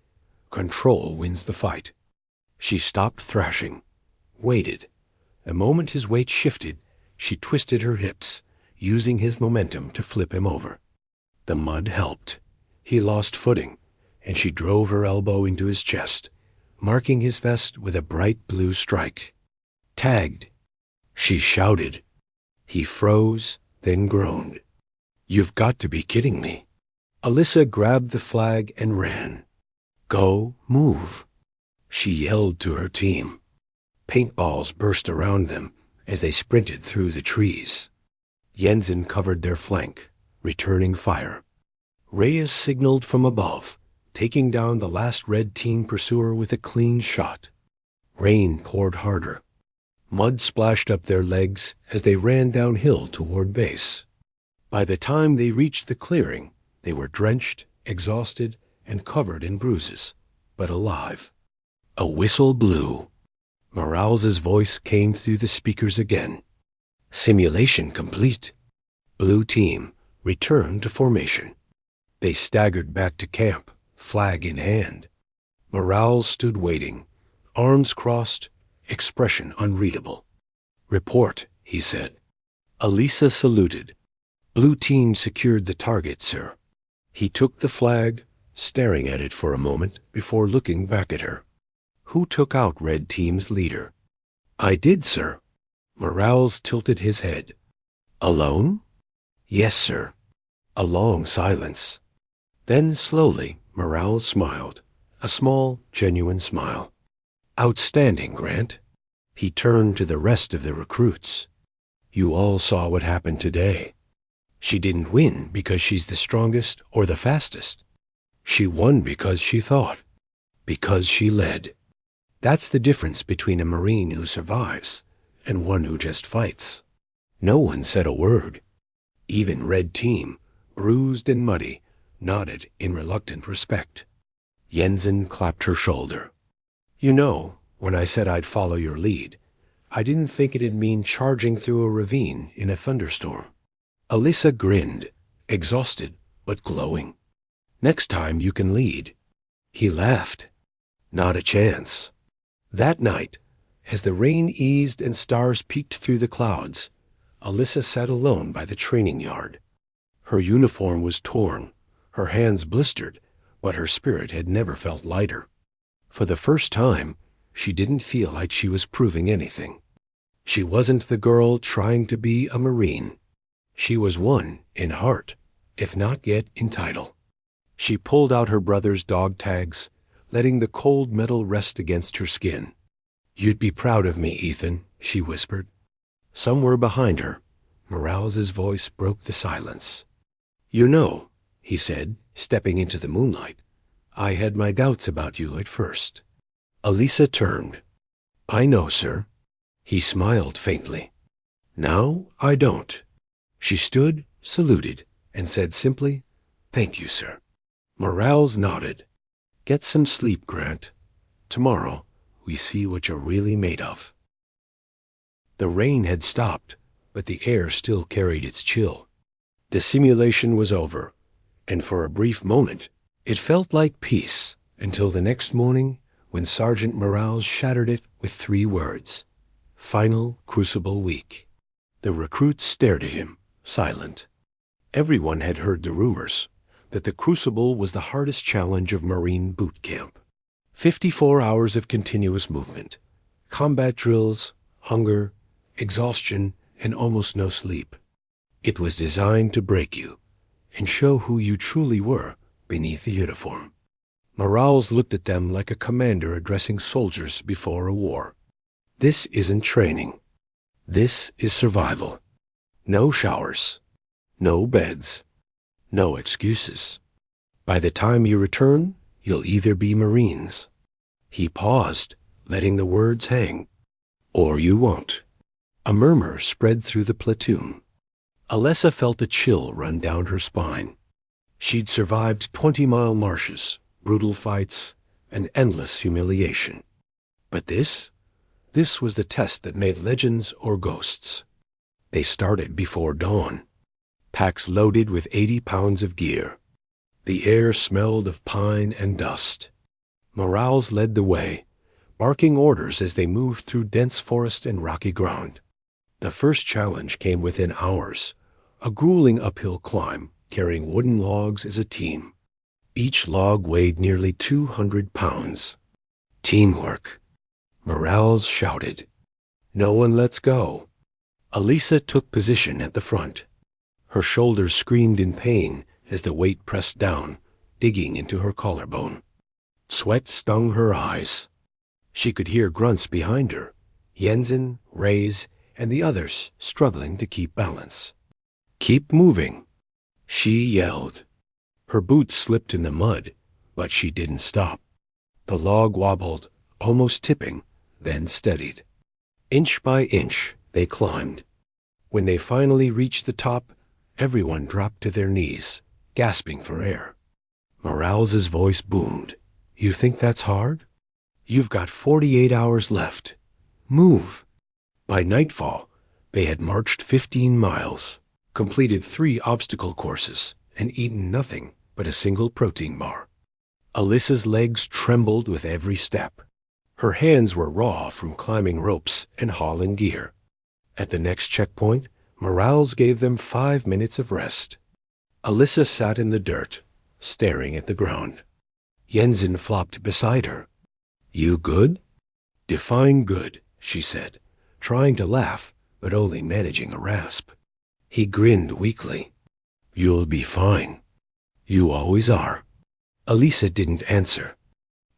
Control wins the fight. She stopped thrashing, waited. The moment his weight shifted, she twisted her hips, using his momentum to flip him over. The mud helped. He lost footing, and she drove her elbow into his chest, marking his vest with a bright blue strike. Tagged. She shouted. He froze, then groaned. "You've got to be kidding me." Alyssa grabbed the flag and ran. "Go, move," she yelled to her team. Paintballs burst around them as they sprinted through the trees. Jensen covered their flank, returning fire. Reyes signaled from above, taking down the last red team pursuer with a clean shot. Rain poured harder. Mud splashed up their legs as they ran downhill toward base. By the time they reached the clearing, they were drenched, exhausted, and covered in bruises, but alive. A whistle blew. Morales's voice came through the speakers again. "Simulation complete. Blue team, return to formation." They staggered back to camp, flag in hand. Morales stood waiting, arms crossed, expression unreadable. "Report," he said. Alyssa saluted. "Blue team secured the target, sir." He took the flag, staring at it for a moment before looking back at her. "Who took out red team's leader?" "I did, sir." Morales tilted his head. "Alone?" "Yes, sir." A long silence. Then slowly Morales smiled, a small, genuine smile. "Outstanding, Grant." He turned to the rest of the recruits. "You all saw what happened today. She didn't win because she's the strongest or the fastest. She won because she thought, because she led. That's the difference between a Marine who survives and one who just fights." No one said a word. Even Red Team, bruised and muddy, nodded in reluctant respect. Jensen clapped her shoulder. "You know, when I said I'd follow your lead, I didn't think it'd mean charging through a ravine in a thunderstorm." Alyssa grinned, exhausted but glowing. "Next time you can lead." He laughed. "Not a chance." That night, as the rain eased and stars peeked through the clouds, Alyssa sat alone by the training yard. Her uniform was torn, her hands blistered, but her spirit had never felt lighter. For the first time, she didn't feel like she was proving anything. She wasn't the girl trying to be a Marine. She was one in heart, if not yet in title. She pulled out her brother's dog tags, letting the cold metal rest against her skin. "You'd be proud of me, Ethan," she whispered. Somewhere behind her, Morales's voice broke the silence. "You know," he said, stepping into the moonlight, "I had my doubts about you at first." Alyssa turned. "I know, sir." He smiled faintly. "Now I don't." She stood, saluted, and said simply, "Thank you, sir." Morales nodded. "Get some sleep, Grant. Tomorrow we see what you're really made of." The rain had stopped, but the air still carried its chill. The simulation was over, and for a brief moment it felt like peace until the next morning when Sergeant Morales shattered it with 3 words: "Final Crucible Week." The recruits stared at him, silent. Everyone had heard the rumors that the Crucible was the hardest challenge of Marine boot camp. 54 hours of continuous movement, combat drills, hunger, exhaustion, and almost no sleep. It was designed to break you and show who you truly were beneath the uniform. Morales looked at them like a commander addressing soldiers before a war. "This isn't training. This is survival. No showers, no beds, no excuses. By the time you return, you'll either be Marines." He paused, letting the words hang. "Or you won't." A murmur spread through the platoon. Alyssa felt a chill run down her spine. She'd survived 20-mile marches, brutal fights, and endless humiliation. But this was the test that made legends or ghosts. They started before dawn. Packs loaded with 80 pounds of gear. The air smelled of pine and dust. Morales led the way, barking orders as they moved through dense forest and rocky ground. The first challenge came within hours, a grueling uphill climb carrying wooden logs as a team. Each log weighed nearly 200 pounds. Teamwork. Morales shouted. "No one lets go." Alyssa took position at the front. Her shoulders screamed in pain as the weight pressed down, digging into her collarbone. Sweat stung her eyes. She could hear grunts behind her, Jensen, Reyes, and the others struggling to keep balance. "Keep moving," she yelled. Her boots slipped in the mud, but she didn't stop. The log wobbled, almost tipping, then steadied. Inch by inch, they climbed. When they finally reached the top, everyone dropped to their knees, gasping for air. Morales's voice boomed. "You think that's hard? You've got 48 hours left. Move." By nightfall, they had marched 15 miles, completed 3 obstacle courses, and eaten nothing but a single protein bar. Alyssa's legs trembled with every step. Her hands were raw from climbing ropes and hauling gear. At the next checkpoint, Morales gave them 5 minutes of rest. Alyssa sat in the dirt, staring at the ground. Jensen flopped beside her. "You good?" "Define good," she said, trying to laugh, but only managing a rasp. He grinned weakly. "You'll be fine. You always are." Alyssa didn't answer.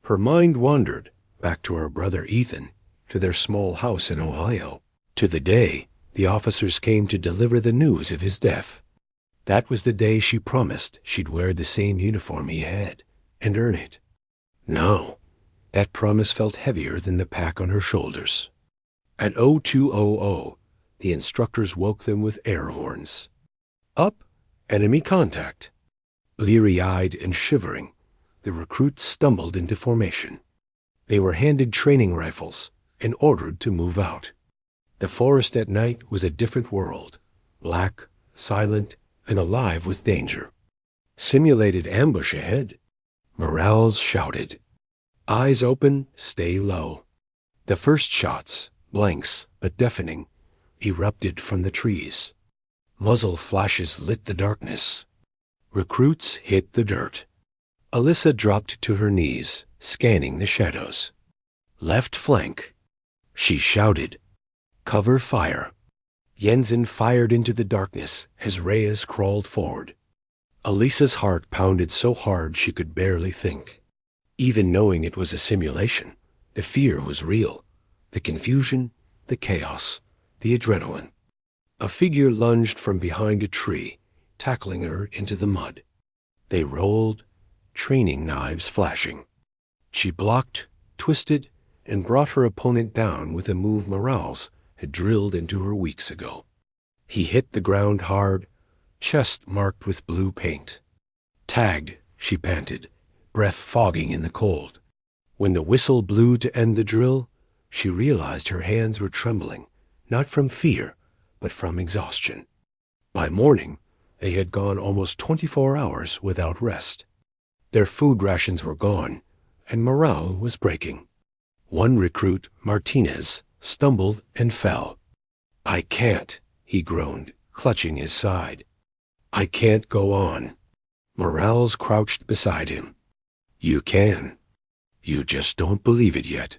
Her mind wandered back to her brother Ethan, to their small house in Ohio, to the day the officers came to deliver the news of his death. That was the day she promised she'd wear the same uniform he had, and earn it. No, that promise felt heavier than the pack on her shoulders. At 0200, the instructors woke them with air horns. "Up! Enemy contact!" Bleary-eyed and shivering, the recruits stumbled into formation. They were handed training rifles and ordered to move out. The forest at night was a different world, black, silent, and alive with danger. Simulated ambush ahead. Morales shouted. "Eyes open, stay low." The first shots, blanks but deafening, erupted from the trees. Muzzle flashes lit the darkness. Recruits hit the dirt. Alyssa dropped to her knees, scanning the shadows. "Left flank." She shouted. "Cover fire." Jensen fired into the darkness as Reyes crawled forward. Alyssa's heart pounded so hard she could barely think. Even knowing it was a simulation, the fear was real. The confusion, the chaos, the adrenaline. A figure lunged from behind a tree, tackling her into the mud. They rolled, training knives flashing. She blocked, twisted, and brought her opponent down with a move Morales had drilled into her weeks ago. He hit the ground hard, chest marked with blue paint. "Tagged," she panted, breath fogging in the cold. When the whistle blew to end the drill, she realized her hands were trembling, not from fear, but from exhaustion. By morning, they had gone almost 24 hours without rest. Their food rations were gone, and morale was breaking. One recruit, Martinez, stumbled and fell. "I can't," he groaned, clutching his side. "I can't go on." Morales crouched beside him. "You can. You just don't believe it yet."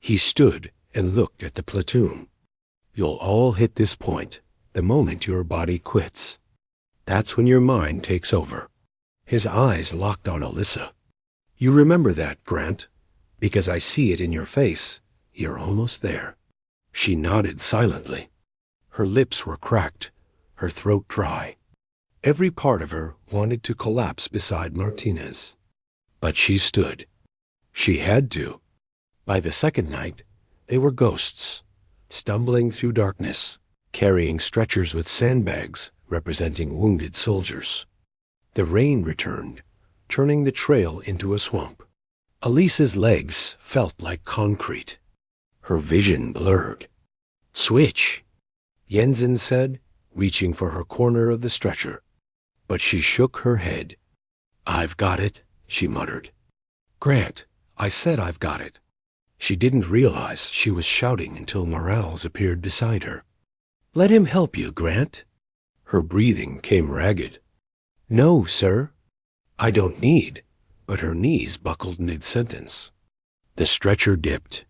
He stood and looked at the platoon. "You'll all hit this point the moment your body quits. That's when your mind takes over." His eyes locked on Alyssa. "You remember that, Grant? Because I see it in your face. You're almost there." She nodded silently. Her lips were cracked, her throat dry. Every part of her wanted to collapse beside Martinez. But she stood. She had to. By the second night, they were ghosts, stumbling through darkness, carrying stretchers with sandbags representing wounded soldiers. The rain returned, turning the trail into a swamp. Alyssa's legs felt like concrete. Her vision blurred. "Switch," Jensen said, reaching for her corner of the stretcher. But she shook her head. "I've got it," she muttered. "Grant, I said I've got it." She didn't realize she was shouting until Morales appeared beside her. "Let him help you, Grant." Her breathing came ragged. "No, sir." "I don't need," but her knees buckled mid-sentence. The stretcher dipped.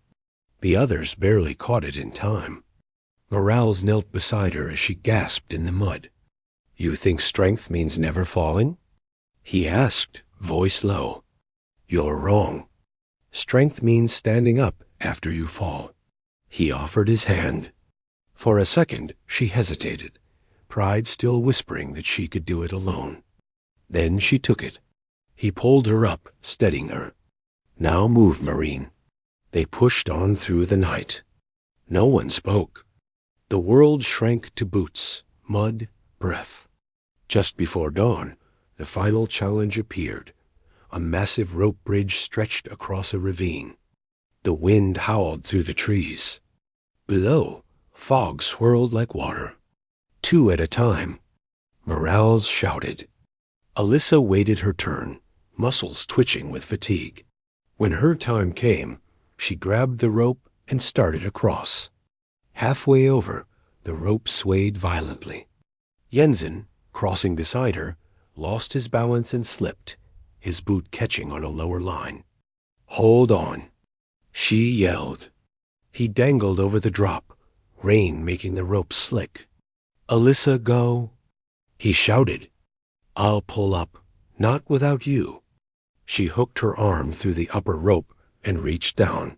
The others barely caught it in time. Morales knelt beside her as she gasped in the mud. You think strength means never falling? He asked, voice low. You're wrong. Strength means standing up after you fall. He offered his hand. For a second, she hesitated, pride still whispering that she could do it alone. Then she took it. He pulled her up, steadying her. Now move, Marine. They pushed on through the night. No one spoke. The world shrank to boots, mud, breath. Just before dawn, the final challenge appeared. A massive rope bridge stretched across a ravine. The wind howled through the trees. Below, fog swirled like water. 2 at a time. Morales shouted. Alyssa waited her turn, muscles twitching with fatigue. When her time came, she grabbed the rope and started across. Halfway over, the rope swayed violently. Jensen, crossing beside her, lost his balance and slipped, his boot catching on a lower line. Hold on, she yelled. He dangled over the drop, rain making the rope slick. Alyssa, go. He shouted. I'll pull up, not without you. She hooked her arm through the upper rope and reached down.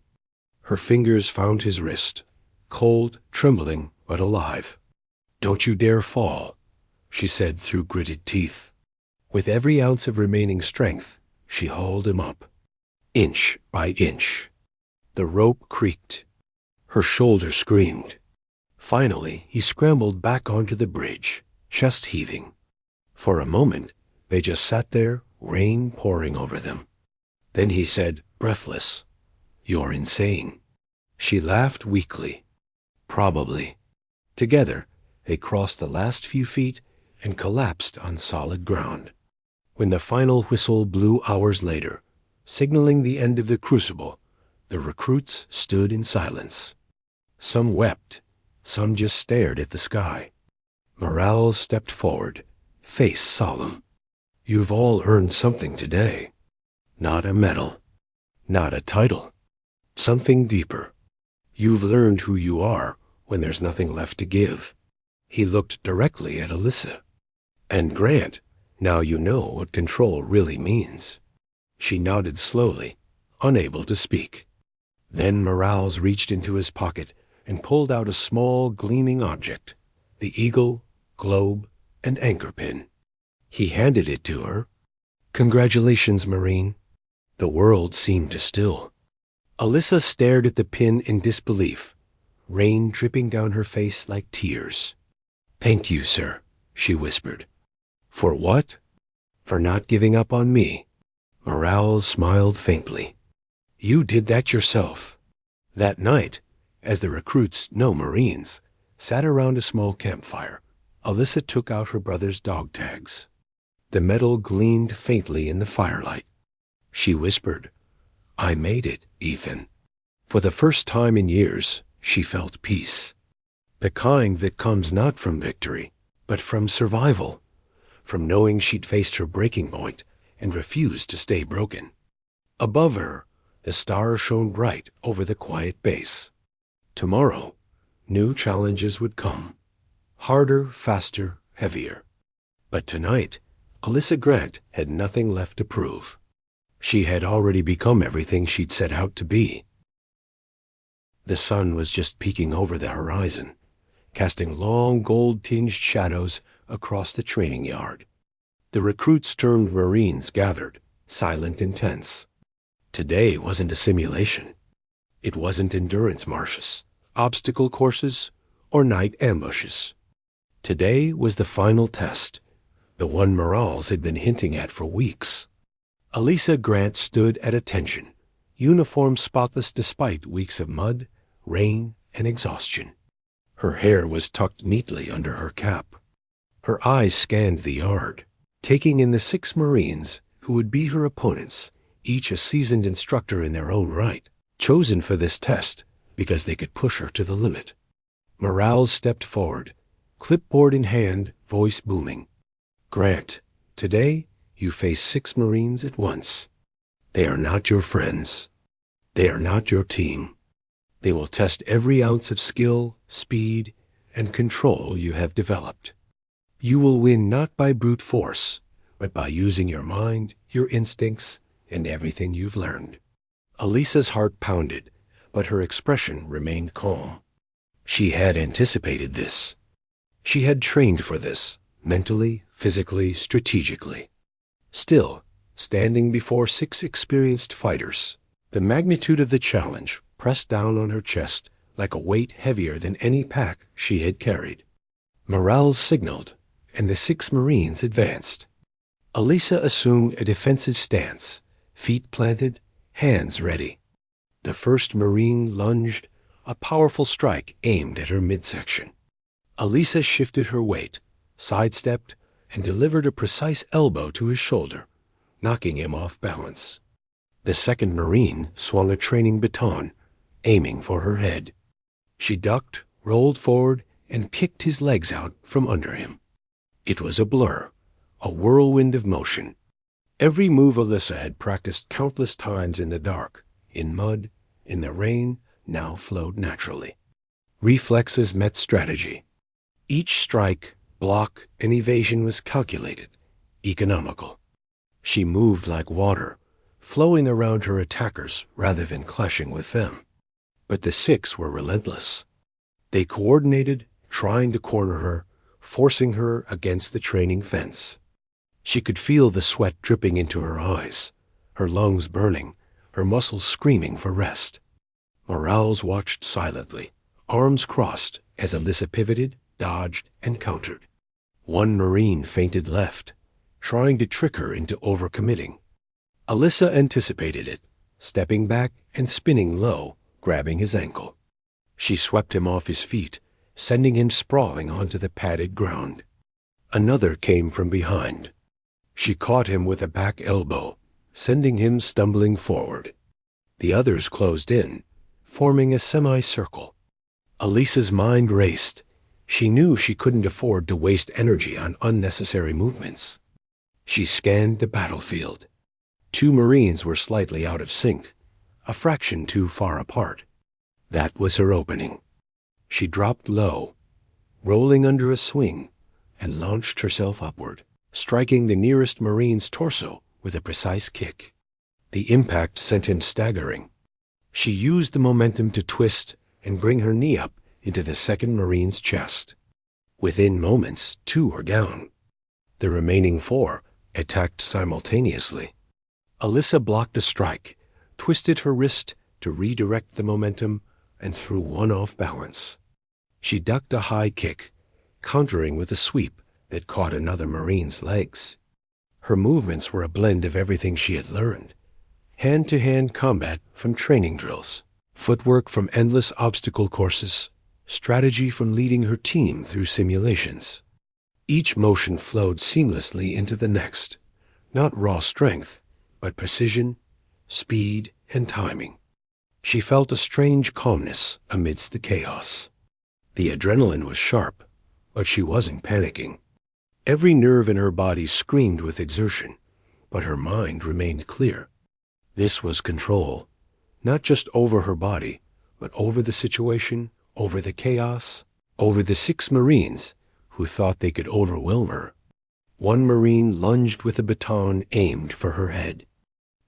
Her fingers found his wrist, cold, trembling, but alive. Don't you dare fall, she said through gritted teeth. With every ounce of remaining strength, she hauled him up, inch by inch. The rope creaked. Her shoulder screamed. Finally, he scrambled back onto the bridge, chest heaving. For a moment, they just sat there, rain pouring over them. Then he said, breathless, You're insane. She laughed weakly. Probably. Together, they crossed the last few feet and collapsed on solid ground. When the final whistle blew hours later, signaling the end of the crucible, the recruits stood in silence. Some wept, some just stared at the sky. Morales stepped forward, face solemn. You've all earned something today. Not a medal, not a title, something deeper. You've learned who you are when there's nothing left to give. He looked directly at Alyssa. And Grant, now you know what control really means. She nodded slowly, unable to speak. Then Morales reached into his pocket and pulled out a small, gleaming object, the eagle, globe, and anchor pin. He handed it to her. Congratulations, Marine. The world seemed to still. Alyssa stared at the pin in disbelief, rain dripping down her face like tears. Thank you, sir, she whispered. For what? For not giving up on me. Morales smiled faintly. You did that yourself. That night, as the recruits, no Marines, sat around a small campfire, Alyssa took out her brother's dog tags. The metal gleamed faintly in the firelight. She whispered, I made it, Ethan. For the first time in years, she felt peace. The kind that comes not from victory, but from survival, from knowing she'd faced her breaking point and refused to stay broken. Above her, the stars shone bright over the quiet base. Tomorrow, new challenges would come. Harder, faster, heavier. But tonight, Alyssa Grant had nothing left to prove. She had already become everything she'd set out to be. The sun was just peeking over the horizon, casting long gold-tinged shadows across the training yard. The recruits turned Marines gathered, silent and tense. Today wasn't a simulation. It wasn't endurance marches, obstacle courses, or night ambushes. Today was the final test, the one Morales had been hinting at for weeks. Alyssa Grant stood at attention, uniform spotless despite weeks of mud, rain, and exhaustion. Her hair was tucked neatly under her cap. Her eyes scanned the yard, taking in the 6 Marines who would be her opponents, each a seasoned instructor in their own right, chosen for this test because they could push her to the limit. Morales stepped forward, clipboard in hand, voice booming. Grant, today you face 6 Marines at once. They are not your friends. They are not your team. They will test every ounce of skill, speed, and control you have developed. You will win not by brute force, but by using your mind, your instincts, and everything you've learned. Elisa's heart pounded, but her expression remained calm. She had anticipated this. She had trained for this, mentally, physically, strategically. Still, standing before 6 experienced fighters, the magnitude of the challenge pressed down on her chest like a weight heavier than any pack she had carried. Morales signaled, and the 6 Marines advanced. Elisa assumed a defensive stance, feet planted, hands ready. The first Marine lunged, a powerful strike aimed at her midsection. Elisa shifted her weight, sidestepped, and delivered a precise elbow to his shoulder, knocking him off balance. The second Marine swung a training baton, aiming for her head. She ducked, rolled forward, and kicked his legs out from under him. It was a blur, a whirlwind of motion. Every move Elisa had practiced countless times in the dark, in mud, in the rain, now flowed naturally. Reflexes met strategy. Each strike, block, and evasion was calculated, economical. She moved like water, flowing around her attackers rather than clashing with them. But the 6 were relentless. They coordinated, trying to corner her, forcing her against the training fence. She could feel the sweat dripping into her eyes, her lungs burning, her muscles screaming for rest. Morales watched silently, arms crossed, as Elisa pivoted, dodged, and countered. One Marine feinted left, trying to trick her into overcommitting. Elisa anticipated it, stepping back and spinning low, grabbing his ankle. She swept him off his feet, sending him sprawling onto the padded ground. Another came from behind. She caught him with a back elbow, sending him stumbling forward. The others closed in, forming a semicircle. Elisa's mind raced. She knew she couldn't afford to waste energy on unnecessary movements. She scanned the battlefield. 2 Marines were slightly out of sync, a fraction too far apart. That was her opening. She dropped low, rolling under a swing, and launched herself upward, striking the nearest Marine's torso with a precise kick. The impact sent him staggering. She used the momentum to twist and bring her knee up into the second Marine's chest. Within moments, 2 were down. The remaining 4 attacked simultaneously. Elisa blocked a strike, twisted her wrist to redirect the momentum, and threw one off balance. She ducked a high kick, countering with a sweep that caught another Marine's legs. Her movements were a blend of everything she had learned. Hand-to-hand combat from training drills, footwork from endless obstacle courses, strategy from leading her team through simulations. Each motion flowed seamlessly into the next, not raw strength, but precision, speed, and timing. She felt a strange calmness amidst the chaos. The adrenaline was sharp, but she wasn't panicking. Every nerve in her body screamed with exertion, but her mind remained clear. This was control, not just over her body, but over the situation, over the chaos, over the 6 Marines who thought they could overwhelm her. One Marine lunged with a baton aimed for her head.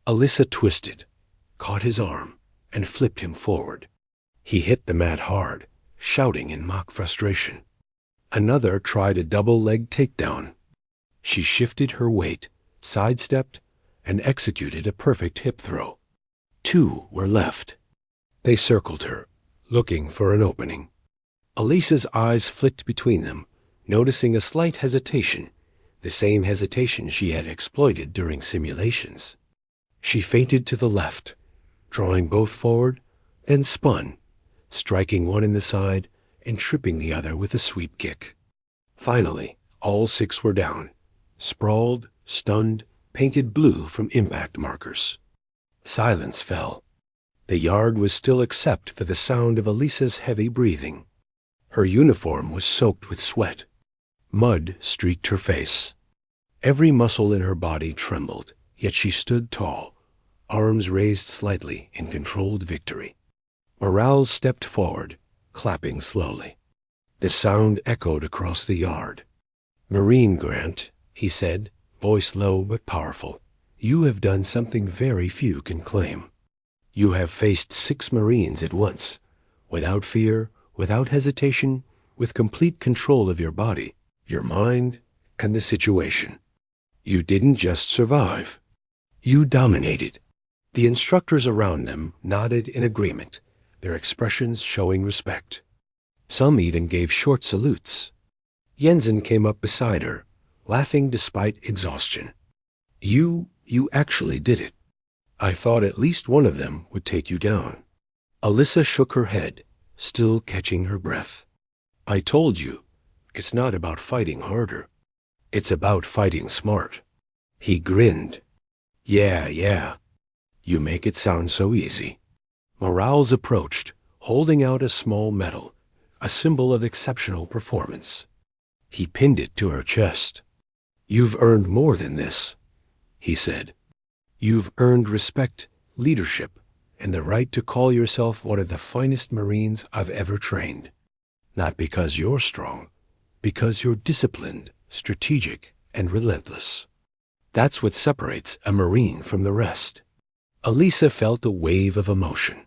Elisa twisted, caught his arm, and flipped him forward. He hit the mat hard, shouting in mock frustration. Another tried a double-leg takedown. She shifted her weight, sidestepped, and executed a perfect hip throw. 2 were left. They circled her, looking for an opening. Elisa's eyes flicked between them, noticing a slight hesitation, the same hesitation she had exploited during simulations. She feinted to the left, drawing both forward, then spun, striking one in the side and tripping the other with a sweep kick. Finally, all 6 were down, sprawled, stunned, painted blue from impact markers. Silence fell. The yard was still except for the sound of Elisa's heavy breathing. Her uniform was soaked with sweat. Mud streaked her face. Every muscle in her body trembled, yet she stood tall, arms raised slightly in controlled victory. Morales stepped forward, clapping slowly. The sound echoed across the yard. "Marine Grant," he said, voice low but powerful, "you have done something very few can claim. You have faced 6 Marines at once, without fear, without hesitation, with complete control of your body, your mind, and the situation. You didn't just survive. You dominated." The instructors around them nodded in agreement, their expressions showing respect. Some even gave short salutes. Jensen came up beside her, laughing despite exhaustion. You actually did it. I thought at least one of them would take you down." Alyssa shook her head, still catching her breath. "I told you, it's not about fighting harder. It's about fighting smart." He grinned. Yeah. You make it sound so easy." Morales approached, holding out a small medal, a symbol of exceptional performance. He pinned it to her chest. "You've earned more than this," he said. "You've earned respect, leadership, and the right to call yourself one of the finest Marines I've ever trained. Not because you're strong, because you're disciplined, strategic, and relentless. That's what separates a Marine from the rest." Elisa felt a wave of emotion.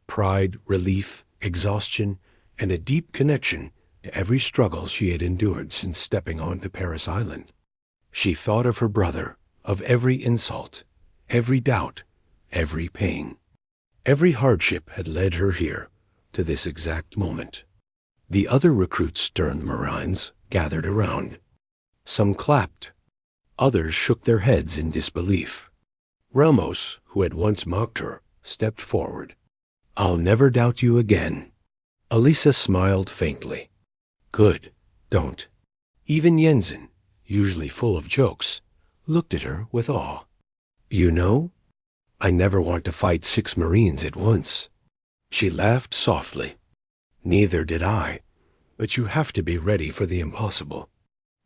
Pride, relief, exhaustion, and a deep connection to every struggle she had endured since stepping onto Paris Island. She thought of her brother, of every insult, every doubt, every pain. Every hardship had led her here, to this exact moment. The other recruits turned Marines gathered around. Some clapped. Others shook their heads in disbelief. Ramos, who had once mocked her, stepped forward. "I'll never doubt you again." Elisa smiled faintly. "Good, don't." Even Jensen, usually full of jokes, looked at her with awe. "You know, I never want to fight 6 Marines at once." She laughed softly. "Neither did I, but you have to be ready for the impossible."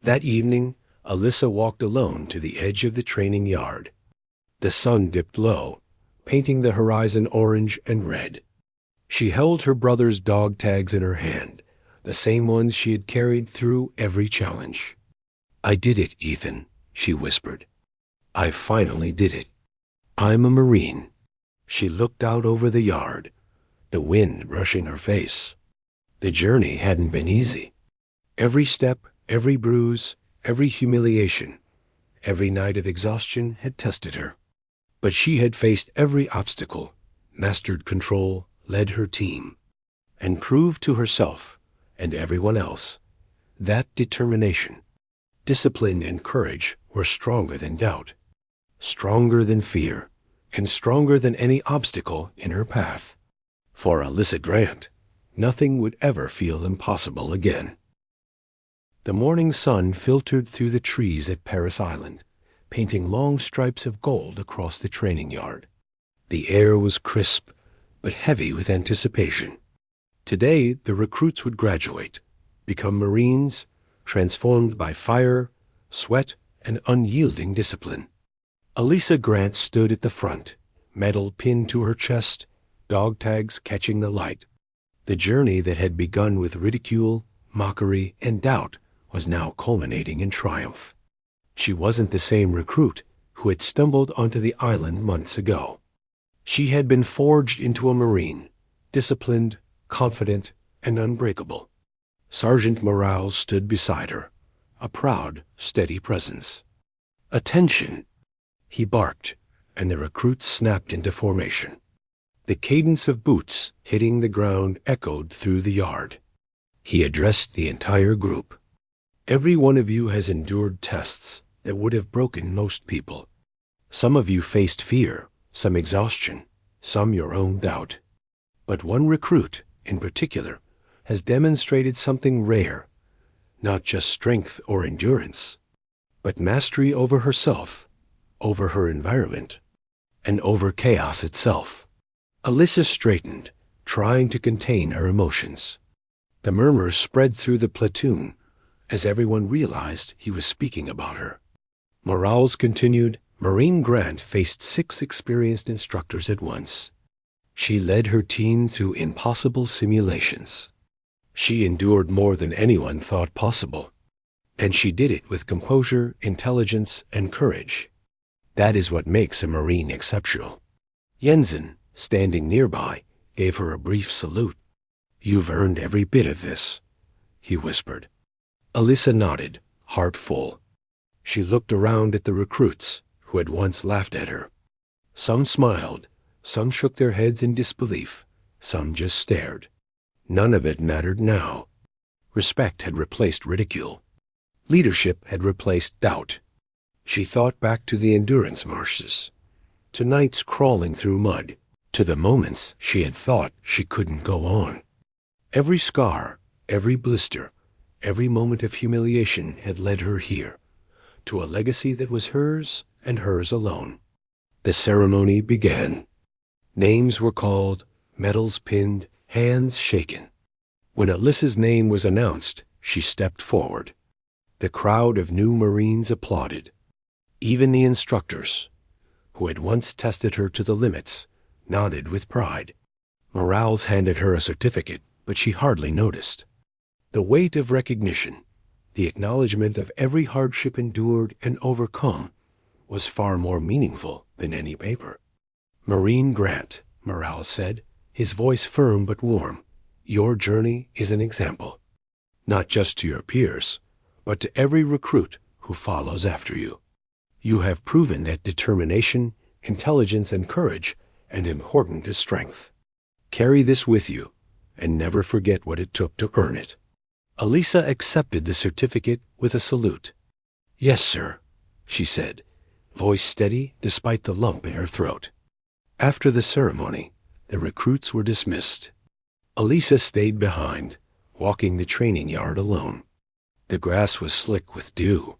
That evening, Elisa walked alone to the edge of the training yard. The sun dipped low, painting the horizon orange and red. She held her brother's dog tags in her hand, the same ones she had carried through every challenge. "I did it, Ethan," she whispered. "I finally did it. I'm a Marine." She looked out over the yard, the wind brushing her face. The journey hadn't been easy. Every step, every bruise, every humiliation, every night of exhaustion had tested her. But she had faced every obstacle, mastered control, led her team, and proved to herself and everyone else that determination, discipline, and courage were stronger than doubt, stronger than fear, and stronger than any obstacle in her path. For Alyssa Grant, nothing would ever feel impossible again. The morning sun filtered through the trees at Paris Island, painting long stripes of gold across the training yard. The air was crisp, but heavy with anticipation. Today, the recruits would graduate, become Marines, transformed by fire, sweat, and unyielding discipline. Elisa Grant stood at the front, medal pinned to her chest, dog tags catching the light. The journey that had begun with ridicule, mockery, and doubt was now culminating in triumph. She wasn't the same recruit who had stumbled onto the island months ago. She had been forged into a Marine, disciplined, confident, and unbreakable. Sergeant Morales stood beside her, a proud, steady presence. "Attention!" He barked, and the recruits snapped into formation. The cadence of boots hitting the ground echoed through the yard. He addressed the entire group. "Every one of you has endured tests that would have broken most people. Some of you faced fear, some exhaustion, some your own doubt. But one recruit, in particular, has demonstrated something rare, not just strength or endurance, but mastery over herself, over her environment, and over chaos itself." Alyssa straightened, trying to contain her emotions. The murmurs spread through the platoon as everyone realized he was speaking about her. Morales continued, "Marine Grant faced 6 experienced instructors at once. She led her team through impossible simulations. She endured more than anyone thought possible. And she did it with composure, intelligence, and courage. That is what makes a Marine exceptional. Jensen, standing nearby, gave her a brief salute. "You've earned every bit of this," he whispered. Alyssa nodded, heart full. She looked around at the recruits who had once laughed at her. Some smiled, some shook their heads in disbelief, some just stared. None of it mattered now. Respect had replaced ridicule. Leadership had replaced doubt. She thought back to the endurance marches, to nights crawling through mud, to the moments she had thought she couldn't go on. Every scar, every blister, every moment of humiliation had led her here, to a legacy that was hers and hers alone. The ceremony began. Names were called, medals pinned, hands shaken. When Alyssa's name was announced, she stepped forward. The crowd of new Marines applauded. Even the instructors, who had once tested her to the limits, nodded with pride. Morales handed her a certificate, but she hardly noticed. The weight of recognition, the acknowledgement of every hardship endured and overcome, was far more meaningful than any paper. "Marine Grant," Morales said, his voice firm but warm, "your journey is an example, not just to your peers, but to every recruit who follows after you. You have proven that determination, intelligence, and courage are important as strength. Carry this with you, and never forget what it took to earn it." Alyssa accepted the certificate with a salute. "Yes, sir," she said, voice steady despite the lump in her throat. After the ceremony, the recruits were dismissed. Alyssa stayed behind, walking the training yard alone. The grass was slick with dew.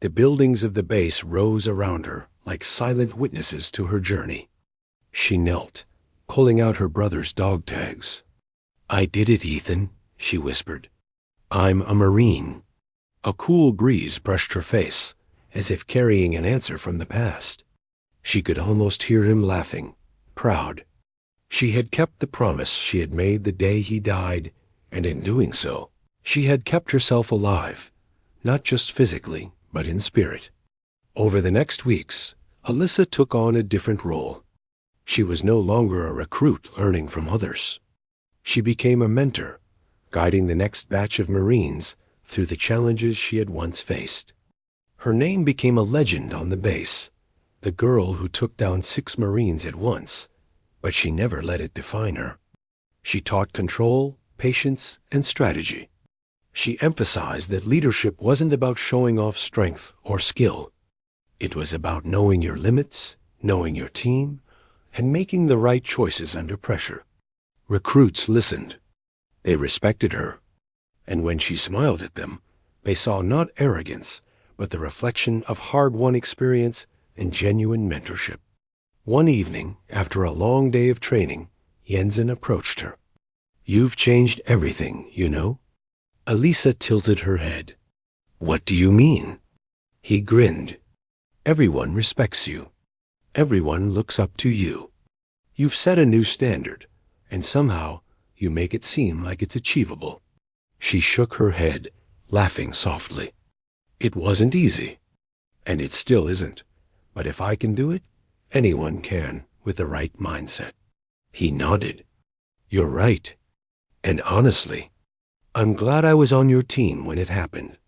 The buildings of the base rose around her like silent witnesses to her journey. She knelt, pulling out her brother's dog tags. "I did it, Ethan," she whispered. "I'm a Marine." A cool breeze brushed her face, as if carrying an answer from the past. She could almost hear him laughing, proud. She had kept the promise she had made the day he died, and in doing so, she had kept herself alive, not just physically, but in spirit. Over the next weeks, Alyssa took on a different role. She was no longer a recruit learning from others. She became a mentor, guiding the next batch of Marines through the challenges she had once faced. Her name became a legend on the base, the girl who took down 6 Marines at once, but she never let it define her. She taught control, patience, and strategy. She emphasized that leadership wasn't about showing off strength or skill. It was about knowing your limits, knowing your team, and making the right choices under pressure. Recruits listened. They respected her. And when she smiled at them, they saw not arrogance, but the reflection of hard-won experience and genuine mentorship. One evening, after a long day of training, Jensen approached her. "You've changed everything, you know." Alyssa tilted her head. "What do you mean?" He grinned. "Everyone respects you. Everyone looks up to you. You've set a new standard, and somehow you make it seem like it's achievable." She shook her head, laughing softly. "It wasn't easy, and it still isn't. But if I can do it, anyone can with the right mindset." He nodded. "You're right. And honestly, I'm glad I was on your team when it happened."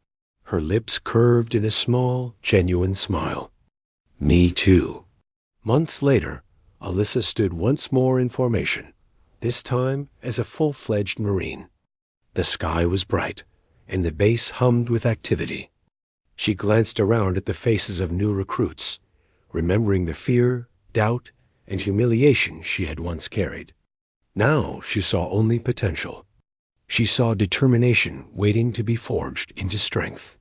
Her lips curved in a small, genuine smile. "Me too." Months later, Alyssa stood once more in formation, this time as a full-fledged Marine. The sky was bright, and the base hummed with activity. She glanced around at the faces of new recruits, remembering the fear, doubt, and humiliation she had once carried. Now she saw only potential. She saw determination waiting to be forged into strength.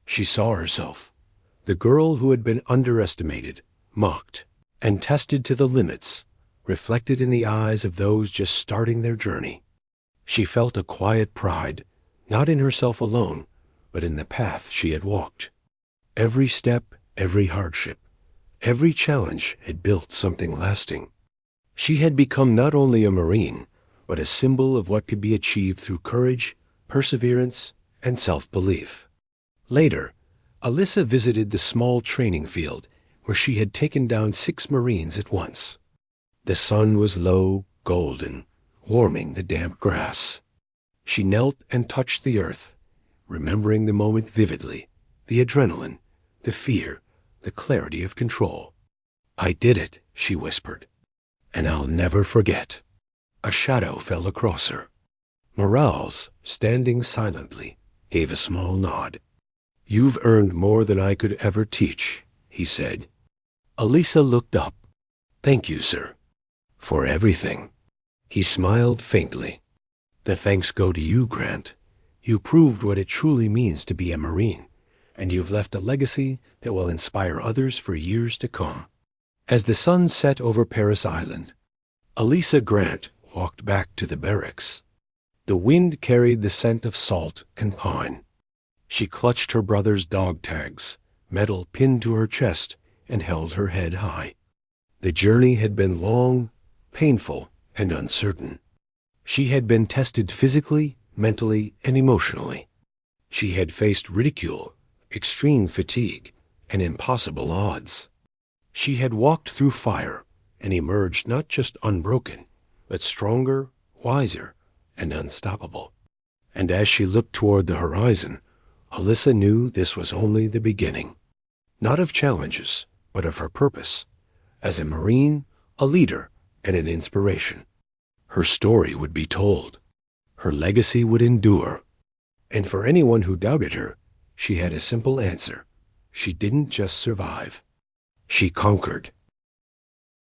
She saw herself, the girl who had been underestimated, mocked, and tested to the limits, reflected in the eyes of those just starting their journey. She felt a quiet pride, not in herself alone, but in the path she had walked. Every step, every hardship, every challenge had built something lasting. She had become not only a Marine, but a symbol of what could be achieved through courage, perseverance, and self-belief. Later, Alyssa visited the small training field where she had taken down 6 Marines at once. The sun was low, golden, warming the damp grass. She knelt and touched the earth, remembering the moment vividly, the adrenaline, the fear, the clarity of control. "I did it," she whispered, "and I'll never forget." A shadow fell across her. Morales, standing silently, gave a small nod. "You've earned more than I could ever teach," he said. Elisa looked up. "Thank you, sir." "For everything." He smiled faintly. "The thanks go to you, Grant. You proved what it truly means to be a Marine, and you've left a legacy that will inspire others for years to come." As the sun set over Paris Island, Elisa Grant walked back to the barracks. The wind carried the scent of salt and pine. She clutched her brother's dog tags, metal pinned to her chest, and held her head high. The journey had been long, painful, and uncertain. She had been tested physically, mentally, and emotionally. She had faced ridicule, extreme fatigue, and impossible odds. She had walked through fire and emerged not just unbroken, but stronger, wiser, and unstoppable. And as she looked toward the horizon, Alyssa knew this was only the beginning. Not of challenges, but of her purpose. As a Marine, a leader, and an inspiration. Her story would be told. Her legacy would endure. And for anyone who doubted her, she had a simple answer. She didn't just survive. She conquered.